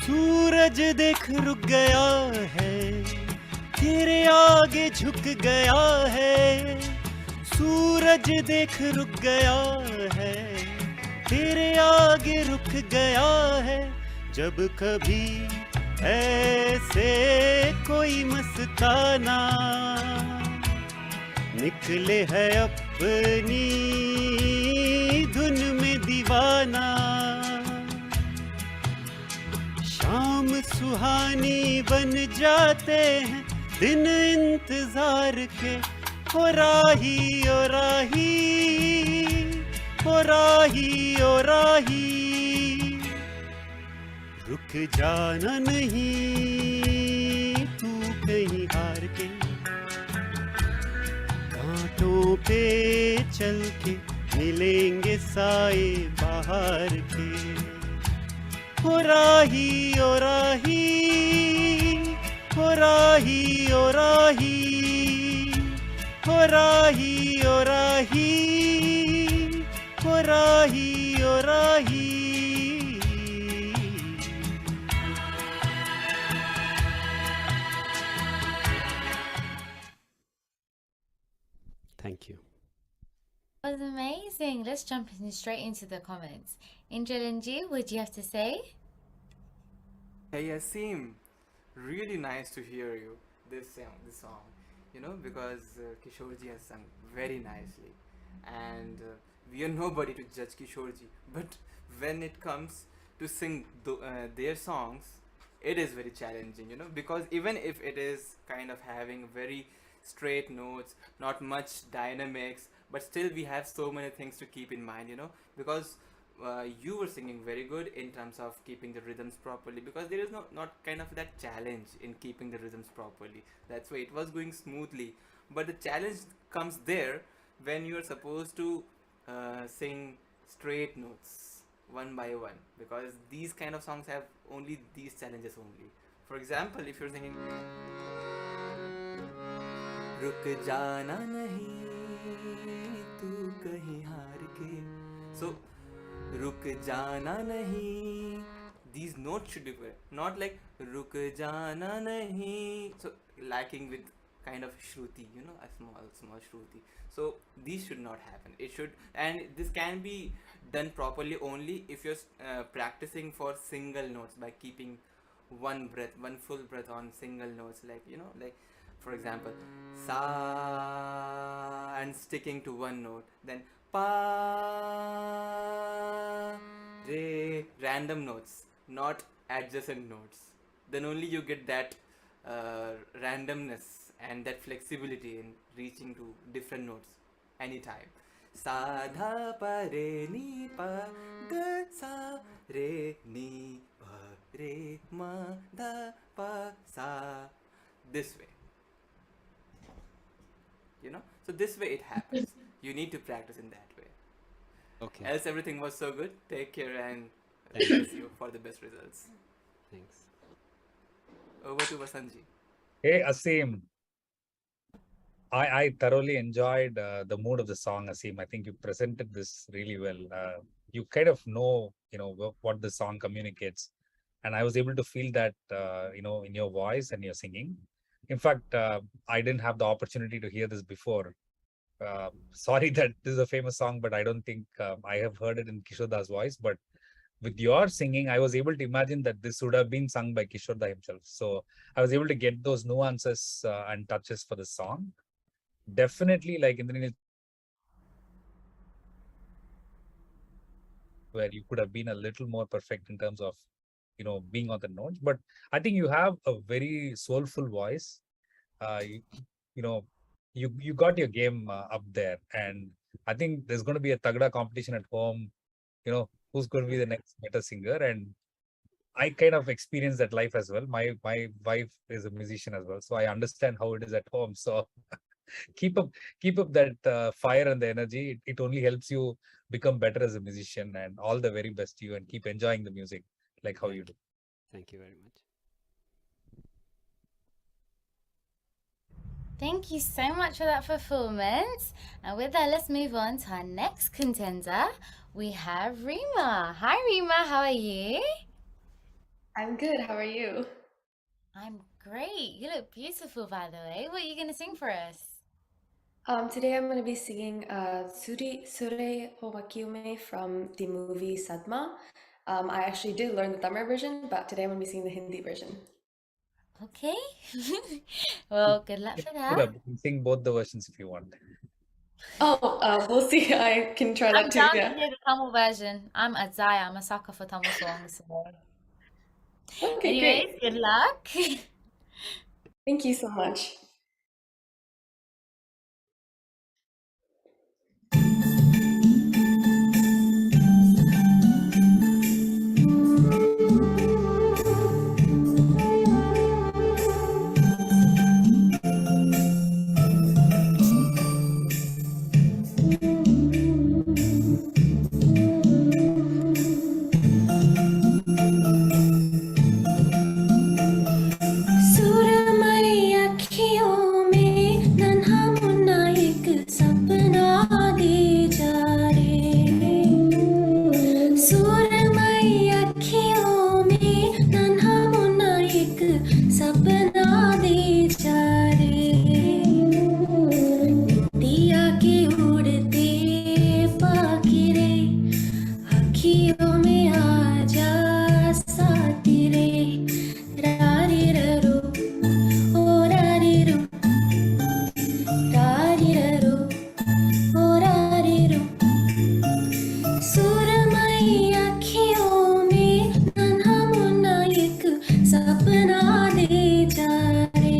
सूरज देख रुक गया है, तेरे आगे झुक गया है। सूरज देख रुक गया है, तेरे आगे रुक गया है। जब कभी ऐसे कोई मस्ताना निकले है अपनी धुन में दीवाना, शाम सुहानी बन जाते हैं दिन इंतजार के। हो राही ओ राही, हो राही ओ राही, रुक जाना नहीं तू कहीं हार के, कांटों पे चल के मिलेंगे साए बाहर के। हो राही ओ राही, हो राही ओ राही, हो राही ओ राही, हो राही ओ राही। Thank you. That was amazing. Let's jump straight into the comments. Indralinji, what do you have to say? Hey Asim, really nice to hear you this song, you know, because Kishorji has sung very nicely, and we are nobody to judge Kishorji, but when it comes to sing their songs, it is very challenging, you know, because even if it is kind of having very straight notes, not much dynamics, but still we have so many things to keep in mind, you know, because you were singing very good in terms of keeping the rhythms properly, because there is not kind of that challenge in keeping the rhythms properly. That's why it was going smoothly, but the challenge comes there when you are supposed to sing straight notes one by one, because these kind of songs have only these challenges only. For example, if you're singing रुक जाना नहीं तू कहीं हार के, so रुक जाना नहीं, these notes should be clear, not like रुक जाना नहीं, so lacking with kind of shruti, you know, a small shruti. So these should not happen. It should, and this can be done properly only if you're practicing for single notes by keeping one full breath on single notes, like, you know, like for example sa, and sticking to one note, then pa, re, random notes, not adjacent notes. Then only you get that randomness and that flexibility in reaching to different notes anytime. Sa dha pa re ni pa ga sa re ni pa re ma dha pa sa, this way, you know. So this way it happens. You need to practice in that way. Okay. Else everything was so good. Take care and Thank bless you for the best results. Thanks. Over to Vasanji. Hey Asim, I thoroughly enjoyed the mood of the song, Asim. I think you presented this really well. You kind of know, you know, what the song communicates, and I was able to feel that, you know, in your voice and your singing. In fact, I didn't have the opportunity to hear this before. Sorry that this is a famous song, but I don't think I have heard it in Kishoda's voice. But with your singing, I was able to imagine that this would have been sung by Kishore himself. So I was able to get those nuances and touches for the song. Definitely, like Indranil, where you could have been a little more perfect in terms of, being on the notes. But I think you have a very soulful voice. You, you know, you got your game up there, and I think there's going to be a Tagda competition at home. Who's going to be the next better singer, and I kind of experienced that life as well. My wife is a musician as well, so I understand how it is at home. So keep up keep up that fire and the energy. It only helps you become better as a musician, and all the very best to you, and keep enjoying the music like how you do. Thank you very much. Thank you so much for that performance. And with that, let's move on to our next contender. We have Rima. Hi, Rima. How are you? I'm good. How are you? I'm great. You look beautiful, by the way. What are you going to sing for us? Today I'm going to be singing Sure o Wakiume from the movie Sadma. I actually did learn the Tamil version, but today I'm going to be singing the Hindi version. Okay. Well, good luck for that. You can sing both the versions if you want. We'll see. I can try that too. I'm down Yeah. to hear the Tamil version. I'm a Zaya. I'm a sucker for Tamil songs. So. Okay, Anyways, great. good luck. Thank you so much. सुरमई अखियों में नन्हा मुन्ना एक सपना दे जा रे सुरमई अखियों में नन्हा मुन्ना एक सपना दे जा रे दिया के उड़ते पाखिरे अखियों में आ जा साथी रे रारिररो ओ रारिरो रारिररो ओ रारिरो सुरमई अखियों में नन्हा मुन्ना एक सपना दे जा रे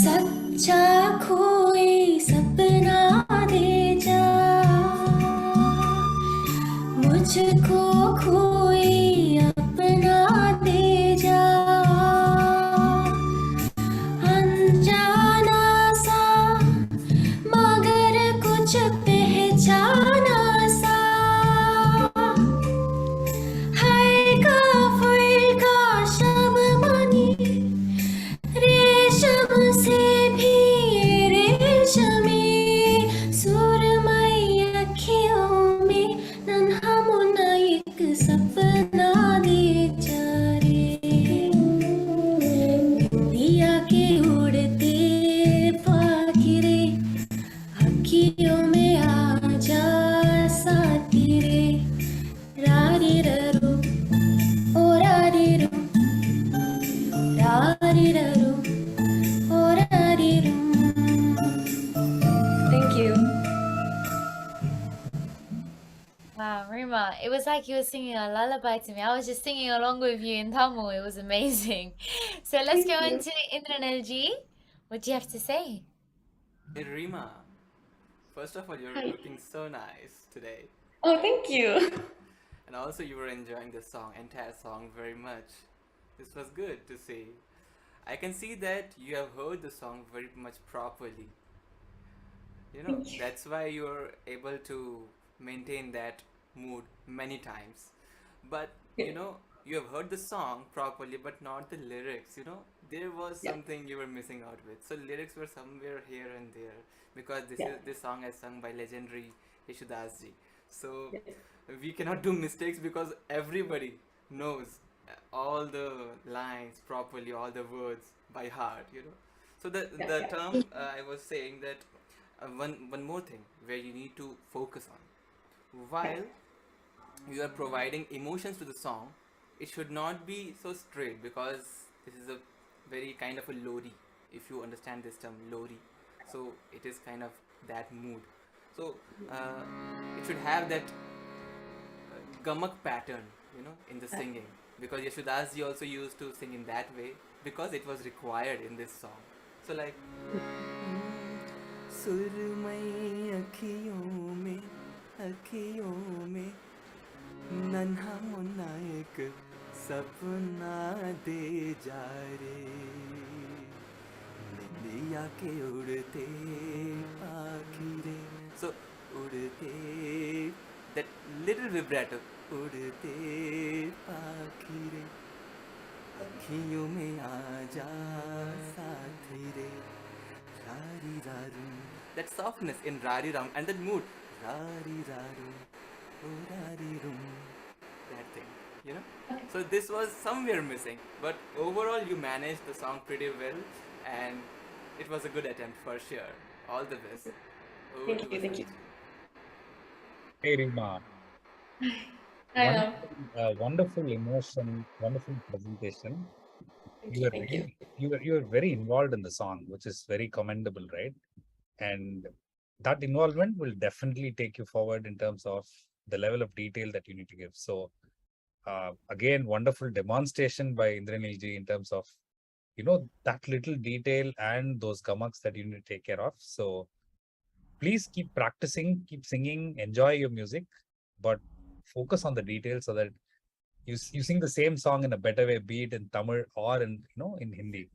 सच्चा खोए सपना दे जा मुझको खोए अपना दे जा अनजाना सा मगर कुछ पहचाना सा है काफिर का शब बनी रेशम से भी रेशमी सुरमई अखियों में नन्हा मुन्ना एक सपना दे जा रे दिया के उड़ते पाखिरे अखियों में आ जा साथी रे रारिररो ओ रारिरो रारिररो Thank you. Wow, Rima, it was like you were singing a lullaby to me. I was just singing along with you in Tamil. It was amazing. So let's go on to Indranelji. What do you have to say? Hey Rima, first of all, you're Hi. looking so nice today. Oh, thank you. And also you were enjoying the song, entire song very much. This was good to see. I can see that you have heard the song very much properly. Thank you. That's why you're able to maintain that mood many times. but you know, you have heard the song properly, but not the lyrics. You know, there was something you were missing out with. So lyrics were somewhere here and there because this song is sung by legendary Yeshudas ji. So we cannot do mistakes because everybody knows all the lines properly, all the words by heart. You know, so the term I was saying that one more thing where you need to focus on while you are providing emotions to the song, it should not be so straight because this is a very kind of a lori, if you understand this term lori. So it is kind of that mood. So it should have that gamak pattern, you know, in the singing, because Yeshudas ji also used to sing in that way because it was required in this song. So like सुरमई अखियों में नन्हा मुन्ना एक सपना दे जा रे निंदिया के उड़ते पाखी रे. So उड़ते, that little vibrato, उड़ते पाखी रे अखियों में आजा साथी रे रारी रारू. That softness in Rari Ram and that mood, Rari Raru, oh Rari Rum, that thing, you know. So this was somewhere missing, but overall you managed the song pretty well, and it was a good attempt for sure. All the best. Thank you. Hey Rima, I know. wonderful emotion, wonderful presentation. Thank you. You were very involved in the song, which is very commendable, right? And that involvement will definitely take you forward in terms of the level of detail that you need to give. So again, wonderful demonstration by Indranil ji in terms of, you know, that little detail and those gamaks that you need to take care of. So please keep practicing, keep singing, enjoy your music, but focus on the details so that you sing the same song in a better way, be it in Tamil or in, you know, in Hindi.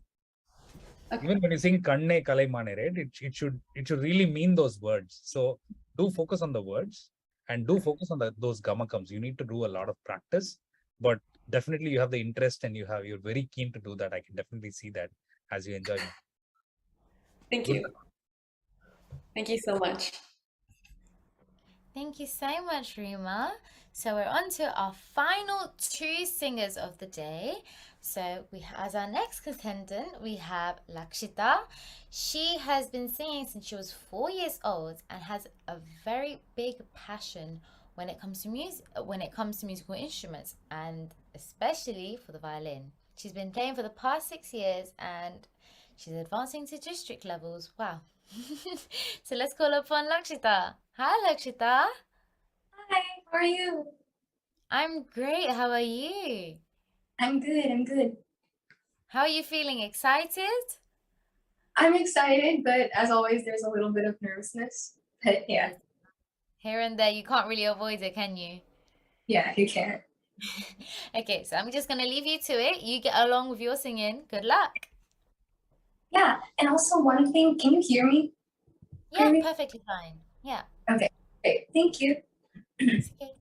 Even when you sing Kanne Kalaimane, right, it should really mean those words. So do focus on the words and do focus on those gamakams. You need to do a lot of practice, but definitely you have the interest and you're very keen to do that. I can definitely see that as you enjoy it. Thank you. Thank you so much. Thank you so much, Rima. So we're on to our final two singers of the day. So as our next contestant, we have Lakshita. She has been singing since she was 4 years old and has a very big passion when it comes to musical instruments, and especially for the violin. She's been playing for the past 6 years and she's advancing to district levels. Wow. So let's call upon Lakshita. Hi, Lakshita. Hi, how are you? I'm great. How are you? I'm good. How are you feeling? Excited? I'm excited, but as always, there's a little bit of nervousness. But yeah. Here and there, you can't really avoid it, can you? Yeah, you can't. Okay, so I'm just going to leave you to it. You get along with your singing. Good luck. Yeah, and also one thing, can you hear me? Yeah, perfectly fine. Yeah. Okay, great. Thank you. It's okay.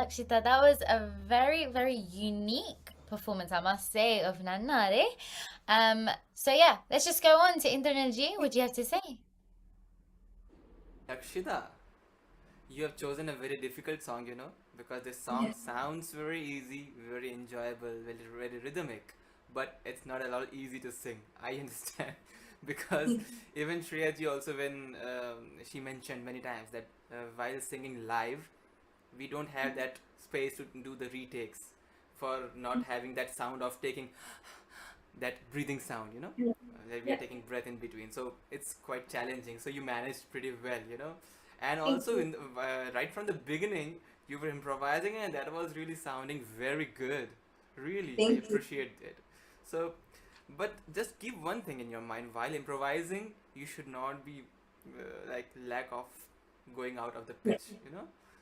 Lakshita. That was a very, very unique performance, I must say, of Nannare. So yeah, let's just go on to Indraji. What do you have to say? Lakshita, you have chosen a very difficult song, because this song sounds very easy, very enjoyable, very, very rhythmic, but it's not at all easy to sing. I understand. Because even Shreyaji also, when she mentioned many times that while singing live, we don't have that space to do the retakes for not having that sound of taking that breathing sound, that we are taking breath in between. So it's quite challenging. So you managed pretty well, and also in right from the beginning you were improvising, and that was really sounding very good. Really, I appreciate it. So, but just keep one thing in your mind: while improvising, you should not be like lack of going out of the pitch.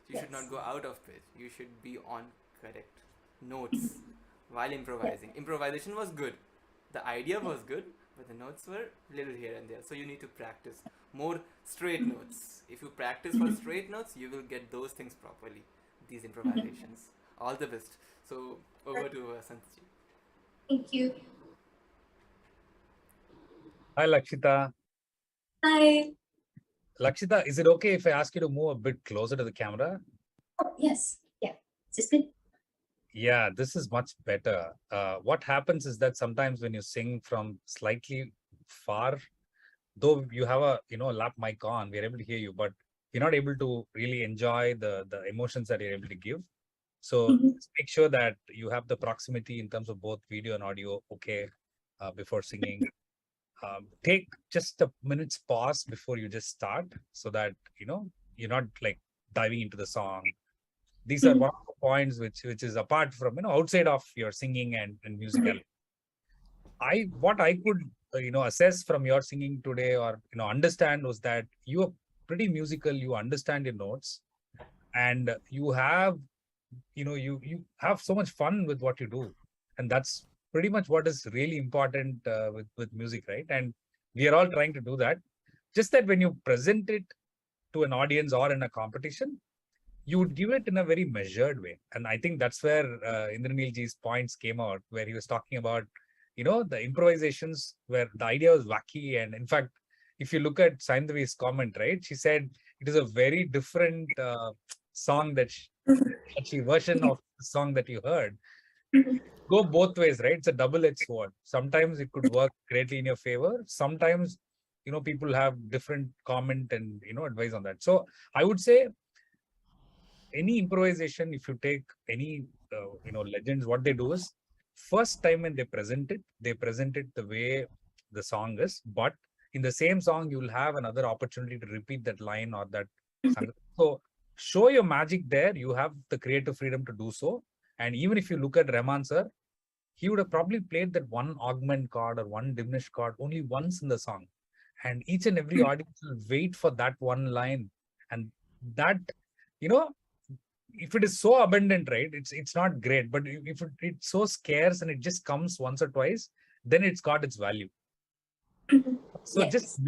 You should not go out of pitch. You should be on correct notes while improvising. Improvisation was good, the idea was good, but the notes were little here and there. So you need to practice more straight notes. If you practice for straight notes, you will get those things properly. These improvisations. All the best. So over to Sanjana. Thank you. Hi, Lakshita. Hi. Lakshita, is it okay if I ask you to move a bit closer to the camera? Oh, yes. Yeah. Is this good? Yeah, this is much better. What happens is that sometimes when you sing from slightly far, though you have a lap mic on, we're able to hear you, but you're not able to really enjoy the emotions that you're able to give. So make sure that you have the proximity in terms of both video and audio before singing. Take just a minute's pause before you just start, so that you're not like diving into the song. These are one of the points which is apart from outside of your singing and musical. What I could assess from your singing today, or understand, was that you are pretty musical. You understand your notes, and you have you have so much fun with what you do, and that's pretty much what is really important with music, right? And we are all trying to do that. Just that when you present it to an audience or in a competition, you would give it in a very measured way. And I think that's where Indranilji's points came out, where he was talking about the improvisations where the idea was wacky. And in fact, if you look at Saindhavi's comment, right, she said it is a very different song version of the song that you heard. Go both ways, right? It's a double-edged sword. Sometimes it could work greatly in your favor. Sometimes people have different comment and advice on that. So I would say any improvisation, if you take any legends, what they do is, first time when they present it the way the song is, but in the same song you will have another opportunity to repeat that line or that song. So show your magic there. You have the creative freedom to do so. And even if you look at Rahman sir, he would have probably played that one augment chord or one diminished chord only once in the song, and each and every audience will wait for that one line. And that if it is so abundant, right, it's not great. But if it's so scarce and it just comes once or twice, then it's got its value. So just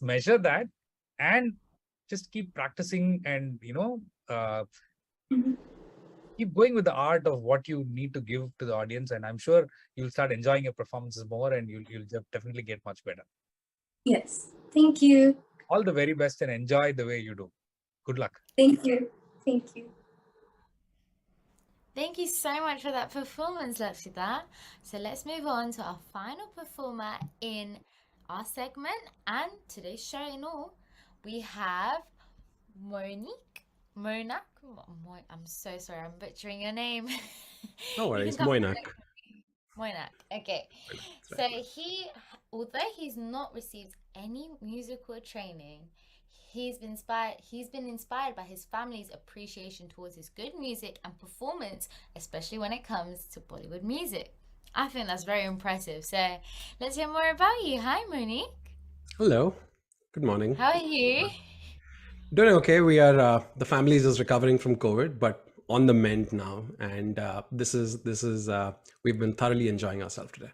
measure that, and just keep practicing, and keep going with the art of what you need to give to the audience. And I'm sure you'll start enjoying your performances more, and you'll definitely get much better. Yes. Thank you. All the very best, and enjoy the way you do. Good luck. Thank you. Thank you. Thank you so much for that performance, Lakshita. So let's move on to our final performer in our segment and today's show in all. We have Monique. I'm so sorry, I'm butchering your name. No worries, Moinak. Moinak, okay. So although he's not received any musical training, he's been inspired by his family's appreciation towards his good music and performance, especially when it comes to Bollywood music. I think that's very impressive. So let's hear more about you. Hi, Monique. Hello. Good morning. How are you? Doing okay. We are the family is just recovering from COVID, but on the mend now. And this is we've been thoroughly enjoying ourselves today.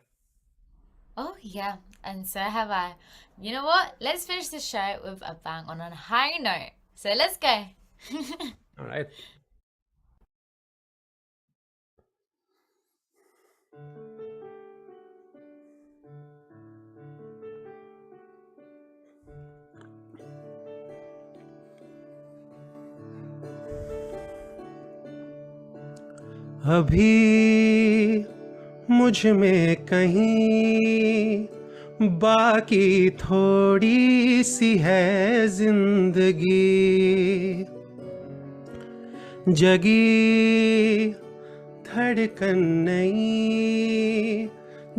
Oh yeah, and so have I. You know what? Let's finish the show with a bang on a high note. So let's go. All right. अभी मुझ में कहीं बाकी थोड़ी सी है जिंदगी, जगी धड़कन नहीं,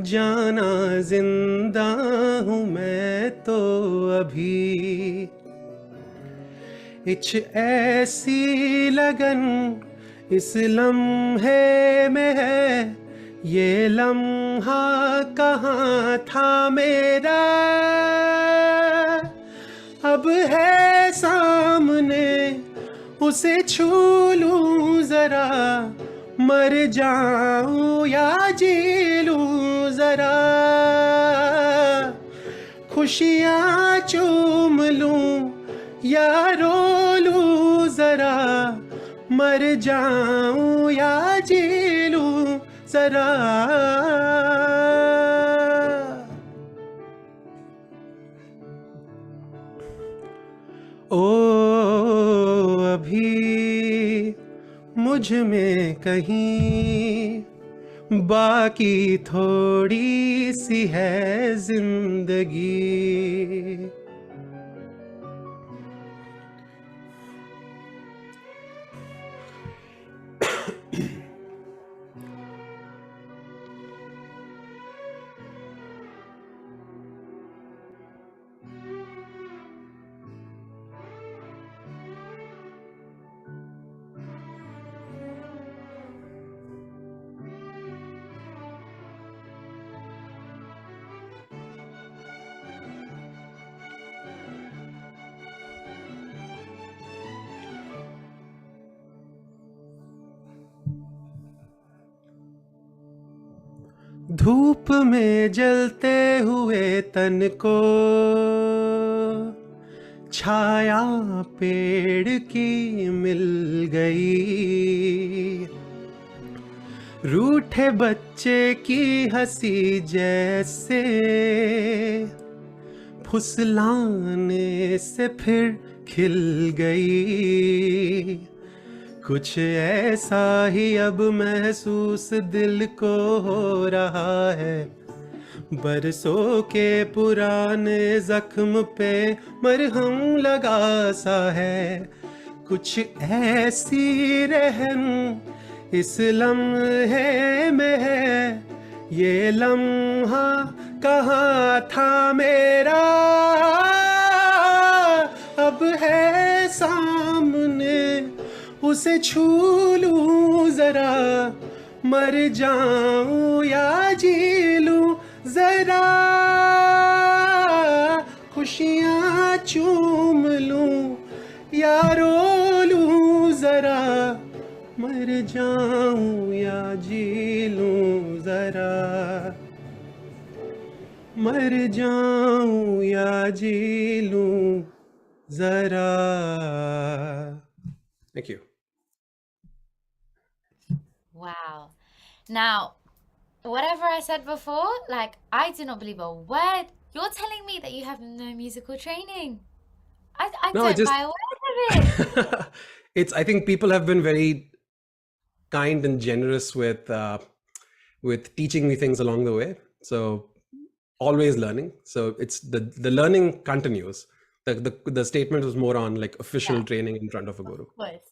जाना जिंदा हूँ मैं तो अभी। कुछ ऐसी लगन इस लम्हे में है, ये लम्हा कहाँ था मेरा, अब है सामने उसे छू लूं जरा, मर जाऊं या जी लूं जरा, खुशियाँ चूम लूं या रो लूं जरा, मर जाऊं या जी लूं जरा। ओ अभी मुझ में कहीं बाकी थोड़ी सी है जिंदगी। धूप में जलते हुए तन को छाया पेड़ की मिल गई, रूठे बच्चे की हंसी जैसे फुसलाने से फिर खिल गई। कुछ ऐसा ही अब महसूस दिल को हो रहा है, बरसों के पुराने जख्म पे मरहम लगा सा है। कुछ ऐसी रहन इस लम्हे में है, ये लम्हा कहाँ था मेरा, अब है सामने उसे छू लूं जरा, मर जाऊं या जी लूं जरा, खुशियाँ चूम लूं या रो लूं जरा, मर जाऊं या जी लूं जरा, मर जाऊं या जी लूं जरा। Thank you. Wow. Now, whatever I said before, like, I do not believe a word. You're telling me that you have no musical training. I No, don't buy a word of it. I think people have been very kind and generous with teaching me things along the way. So always learning. So it's the learning continues. The statement was more on like official training in front of a guru. Of course.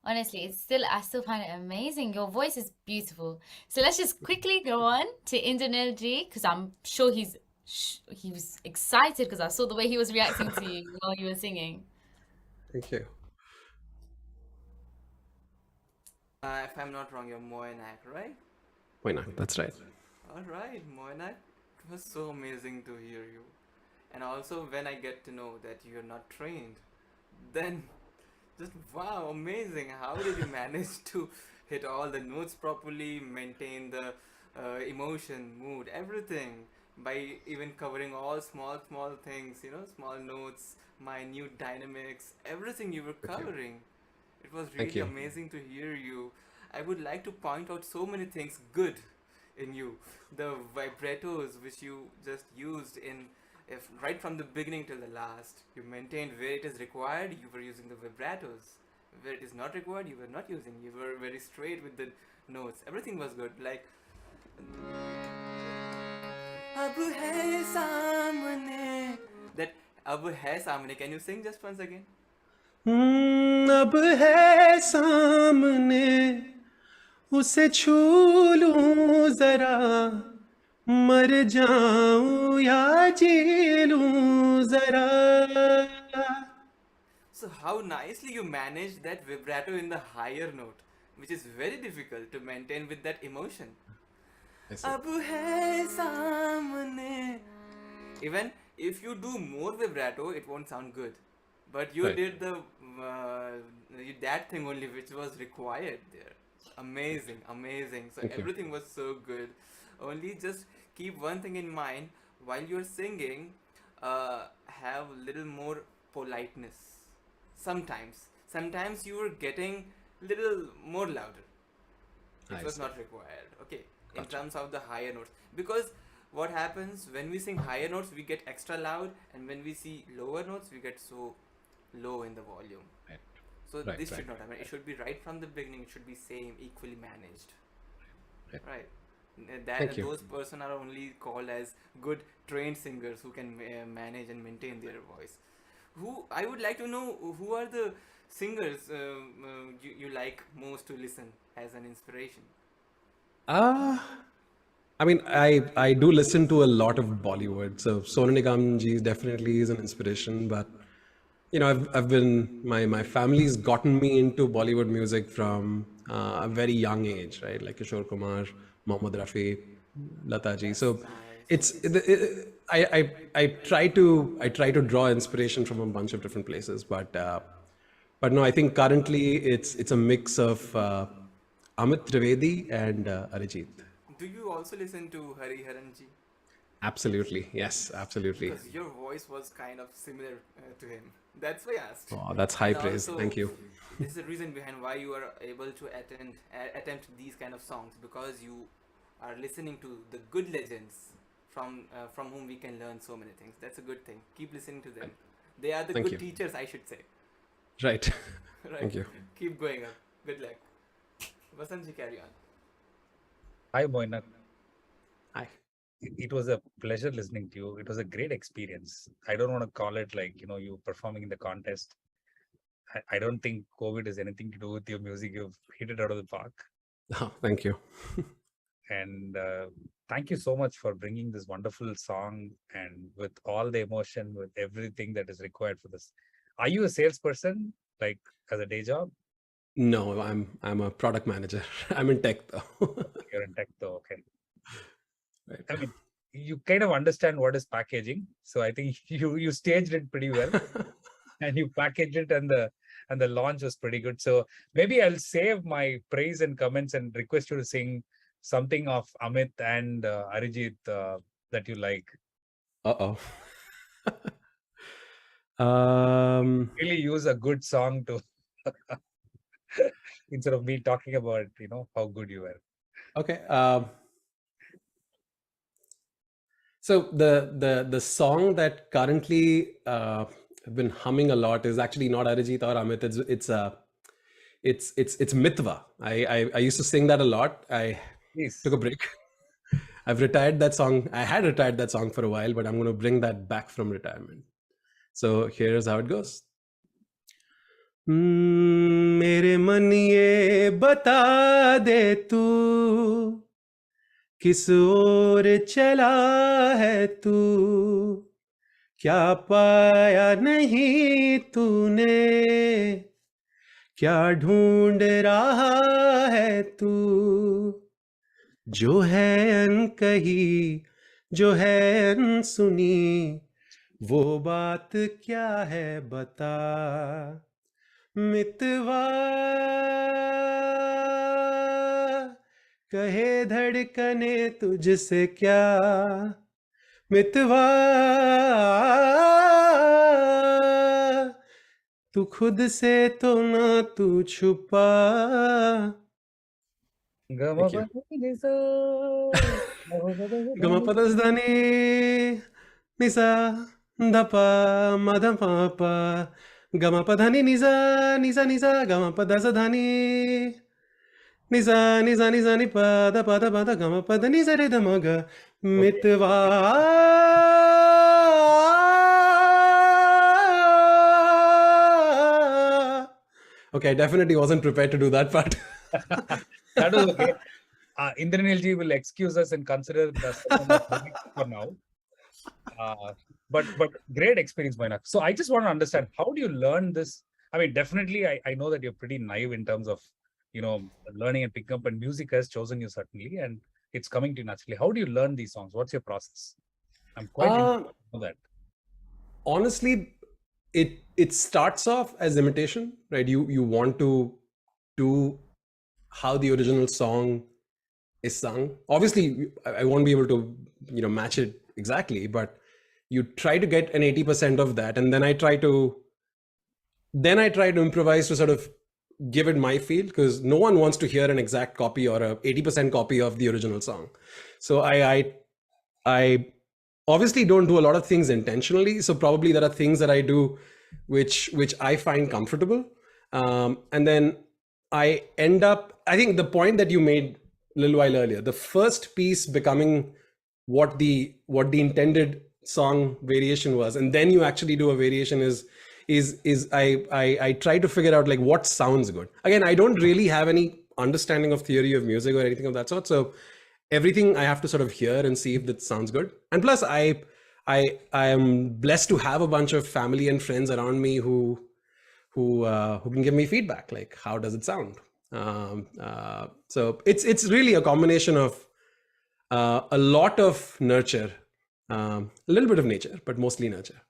Honestly, I still find it amazing. Your voice is beautiful. So let's just quickly go on to Indraneil Ji, because I'm sure he was excited because I saw the way he was reacting to you while you were singing. Thank you. If I'm not wrong, you're Monique, right? Monique, that's right. All right, Monique. It was so amazing to hear you. And also when I get to know that you're not trained, then just wow, amazing. How did you manage to hit all the notes properly, maintain the emotion, mood, everything, by even covering all small things, small notes, minute dynamics, everything you were covering. It was really amazing to hear you. I would like to point out so many things good in you. The vibratos which you just used in, if right from the beginning till the last, you maintained where it is required, you were using the vibratos. Where it is not required, you were not using. You were very straight with the notes. Everything was good. Like Ab hai samne. That Ab hai samne. Can you sing just once again? अब है सामने उसे छू लूं जरा मर जाऊं या जी लूं जरा. So how nicely you managed that vibrato in the higher note, which is very difficult to maintain with that emotion. Ab hai samne. Even if you do more vibrato, it won't sound good. But you Right. did the that thing only which was required there. Amazing, amazing. So Thank you. everything was so good. Only just keep one thing in mind while you're singing. Have little more politeness. Sometimes you were getting little more louder. It I was see. not required. Okay, in Gotcha. terms of the higher notes, because what happens when we sing higher notes, we get extra loud, and when we see lower notes, we get so low in the volume. Right. So Right, this should right, not happen. It should be right from the beginning. It should be same, equally managed. Right. Thank you. Those person are only called as good trained singers who can manage and maintain their voice. I would like to know who are the singers you like most to listen as an inspiration. I mean, I do listen to a lot of Bollywood. So Sonu Nigam ji definitely is an inspiration. But you know, I've been my family's gotten me into Bollywood music from a very young age, right? Like Kishore Kumar, Mohammad Rafi, Lata ji. So I try to draw inspiration from a bunch of different places. But no, I think currently it's a mix of Amit Trivedi and Arijit. Do you also listen to Hari Haranji? Absolutely, yes, absolutely. Because your voice was kind of similar to him. That's why I asked. Oh, that's high And praise. also, Thank you. This is the reason behind why you are able to attempt these kind of songs, because you are listening to the good legends from whom we can learn so many things. That's a good thing. Keep listening to them. They are the Thank good you. teachers, I should say. Right. Right. Thank you. Keep going up. Good luck. Vasanji, carry on. Hi, Moina. Hi. It was a pleasure listening to you. It was a great experience. I don't want to call it like, you performing in the contest. I don't think COVID has anything to do with your music. You've hit it out of the park. Oh, thank you. And thank you so much for bringing this wonderful song and with all the emotion, with everything that is required for this. Are you a salesperson, like as a day job? No, I'm a product manager. I'm in tech though. You're in tech though, okay. Right. I mean, you kind of understand what is packaging. So I think you staged it pretty well. And you packaged it, and the launch was pretty good. So maybe I'll save my praise and comments and request you to sing something of Amit and Arijit that you like. Uh-oh. Really use a good song to instead of me talking about how good you were. Okay. So the song that currently I've been humming a lot is actually not Arijit or Amit. It's Mitva. I used to sing that a lot. I took a break. I've retired that song. I had retired that song for a while, but I'm going to bring that back from retirement. So here's how it goes. मेरे मन ये बता दे तू किस ओर चला है तू क्या पाया नहीं तूने क्या ढूंढ रहा है तू जो है अनकही जो है अनसुनी वो बात क्या है बता मितवा कहे धड़कने तुझसे क्या मितवा तू खुद से तो ना तू छुपा Gama Thank you. Pada Nisa. Gamapadasdani Nisa Dapa Madapa Gamapadhani Nisa Nisa Nisa Gamapadazadhani Nisa Nisa Nisa Nipa Pada Pada Gamapada Nisa Redamaga Mitva. Okay, I definitely wasn't prepared to do that part. That was okay. Indranilji will excuse us and consider the for now. But great experience, Moina. So I just want to understand, how do you learn this? I mean, definitely, I know that you're pretty naive in terms of, learning and picking up, and music has chosen you certainly, and it's coming to you naturally. How do you learn these songs? What's your process? I'm quite interested to know that. Honestly, it starts off as imitation, right? You want to do how the original song is sung. Obviously, I won't be able to match it exactly, but you try to get an 80% of that, and then I try to improvise to sort of give it my feel, because no one wants to hear an exact copy or a 80% copy of the original song. So I obviously don't do a lot of things intentionally. So probably there are things that I do which I find comfortable, and then I end up, I think the point that you made a little while earlier, the first piece becoming what the intended song variation was, and then you actually do a variation is I try to figure out like what sounds good. Again, I don't really have any understanding of theory of music or anything of that sort, so everything I have to sort of hear and see if that sounds good. And plus I am blessed to have a bunch of family and friends around me who can give me feedback, like how does it sound. So it's really a combination of a lot of nurture, a little bit of nature, but mostly nurture.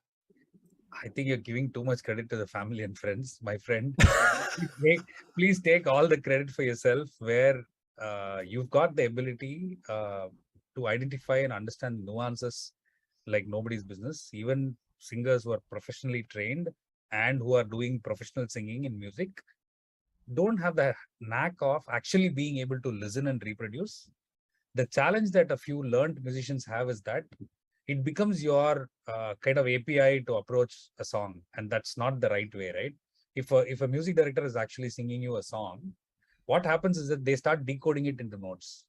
I think you're giving too much credit to the family and friends, my friend. Please take all the credit for yourself, where you've got the ability to identify and understand nuances like nobody's business. Even singers who are professionally trained and who are doing professional singing in music don't have the knack of actually being able to listen and reproduce. The challenge that a few learned musicians have is that it becomes your kind of API to approach a song, and that's not the right way, right? If a music director is actually singing you a song, what happens is that they start decoding it into notes.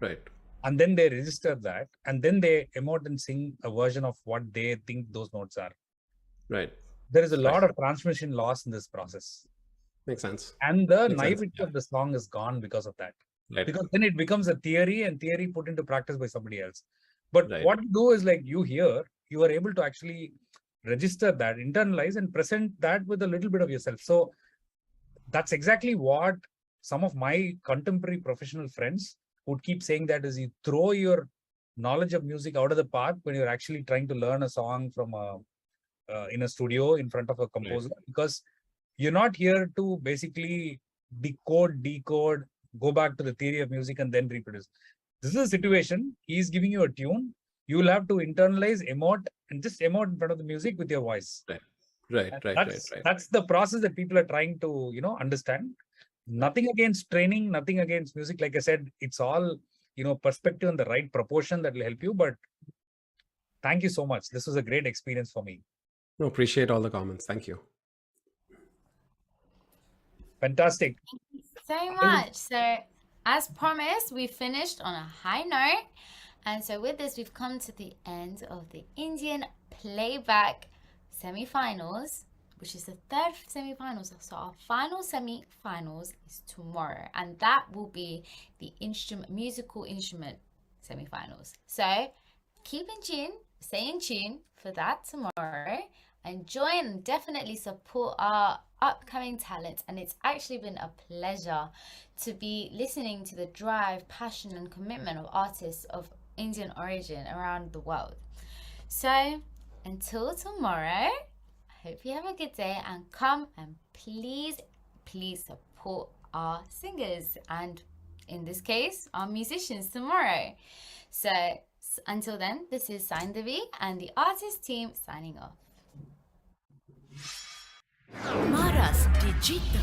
Right. And then they register that, and then they emote and sing a version of what they think those notes are. Right. There is a lot of transmission loss in this process. Makes sense. And the naivety of the song is gone because of that. Right. Because then it becomes a theory, and theory put into practice by somebody else. But what you do is, like, you are able to actually register that, internalize, and present that with a little bit of yourself. So that's exactly what some of my contemporary professional friends would keep saying, that is, you throw your knowledge of music out of the park when you're actually trying to learn a song from in a studio in front of a composer, because you're not here to basically decode, go back to the theory of music and then reproduce. This is a situation. He's giving you a tune. You will have to internalize, emote, and just emote in front of the music with your voice. Right. That's the process that people are trying to, understand. Nothing against training, nothing against music. Like I said, it's all, perspective and the right proportion that will help you. But thank you so much. This was a great experience for me. No, appreciate all the comments. Thank you. Fantastic. Thank you so much. So, as promised, we finished on a high note. And so with this, we've come to the end of the Indian Playback semi-finals, which is the third semi-finals. So our final semi-finals is tomorrow, and that will be the musical instrument semi-finals. So keep in tune, stay in tune for that tomorrow, and join and definitely support our upcoming talent. And it's actually been a pleasure to be listening to the drive, passion, and commitment of artists of Indian origin around the world. So until tomorrow, I hope you have a good day, and come and please support our singers, and in this case, our musicians tomorrow. So until then, this is Sanjana and the Artiste team signing off. Maras Digital.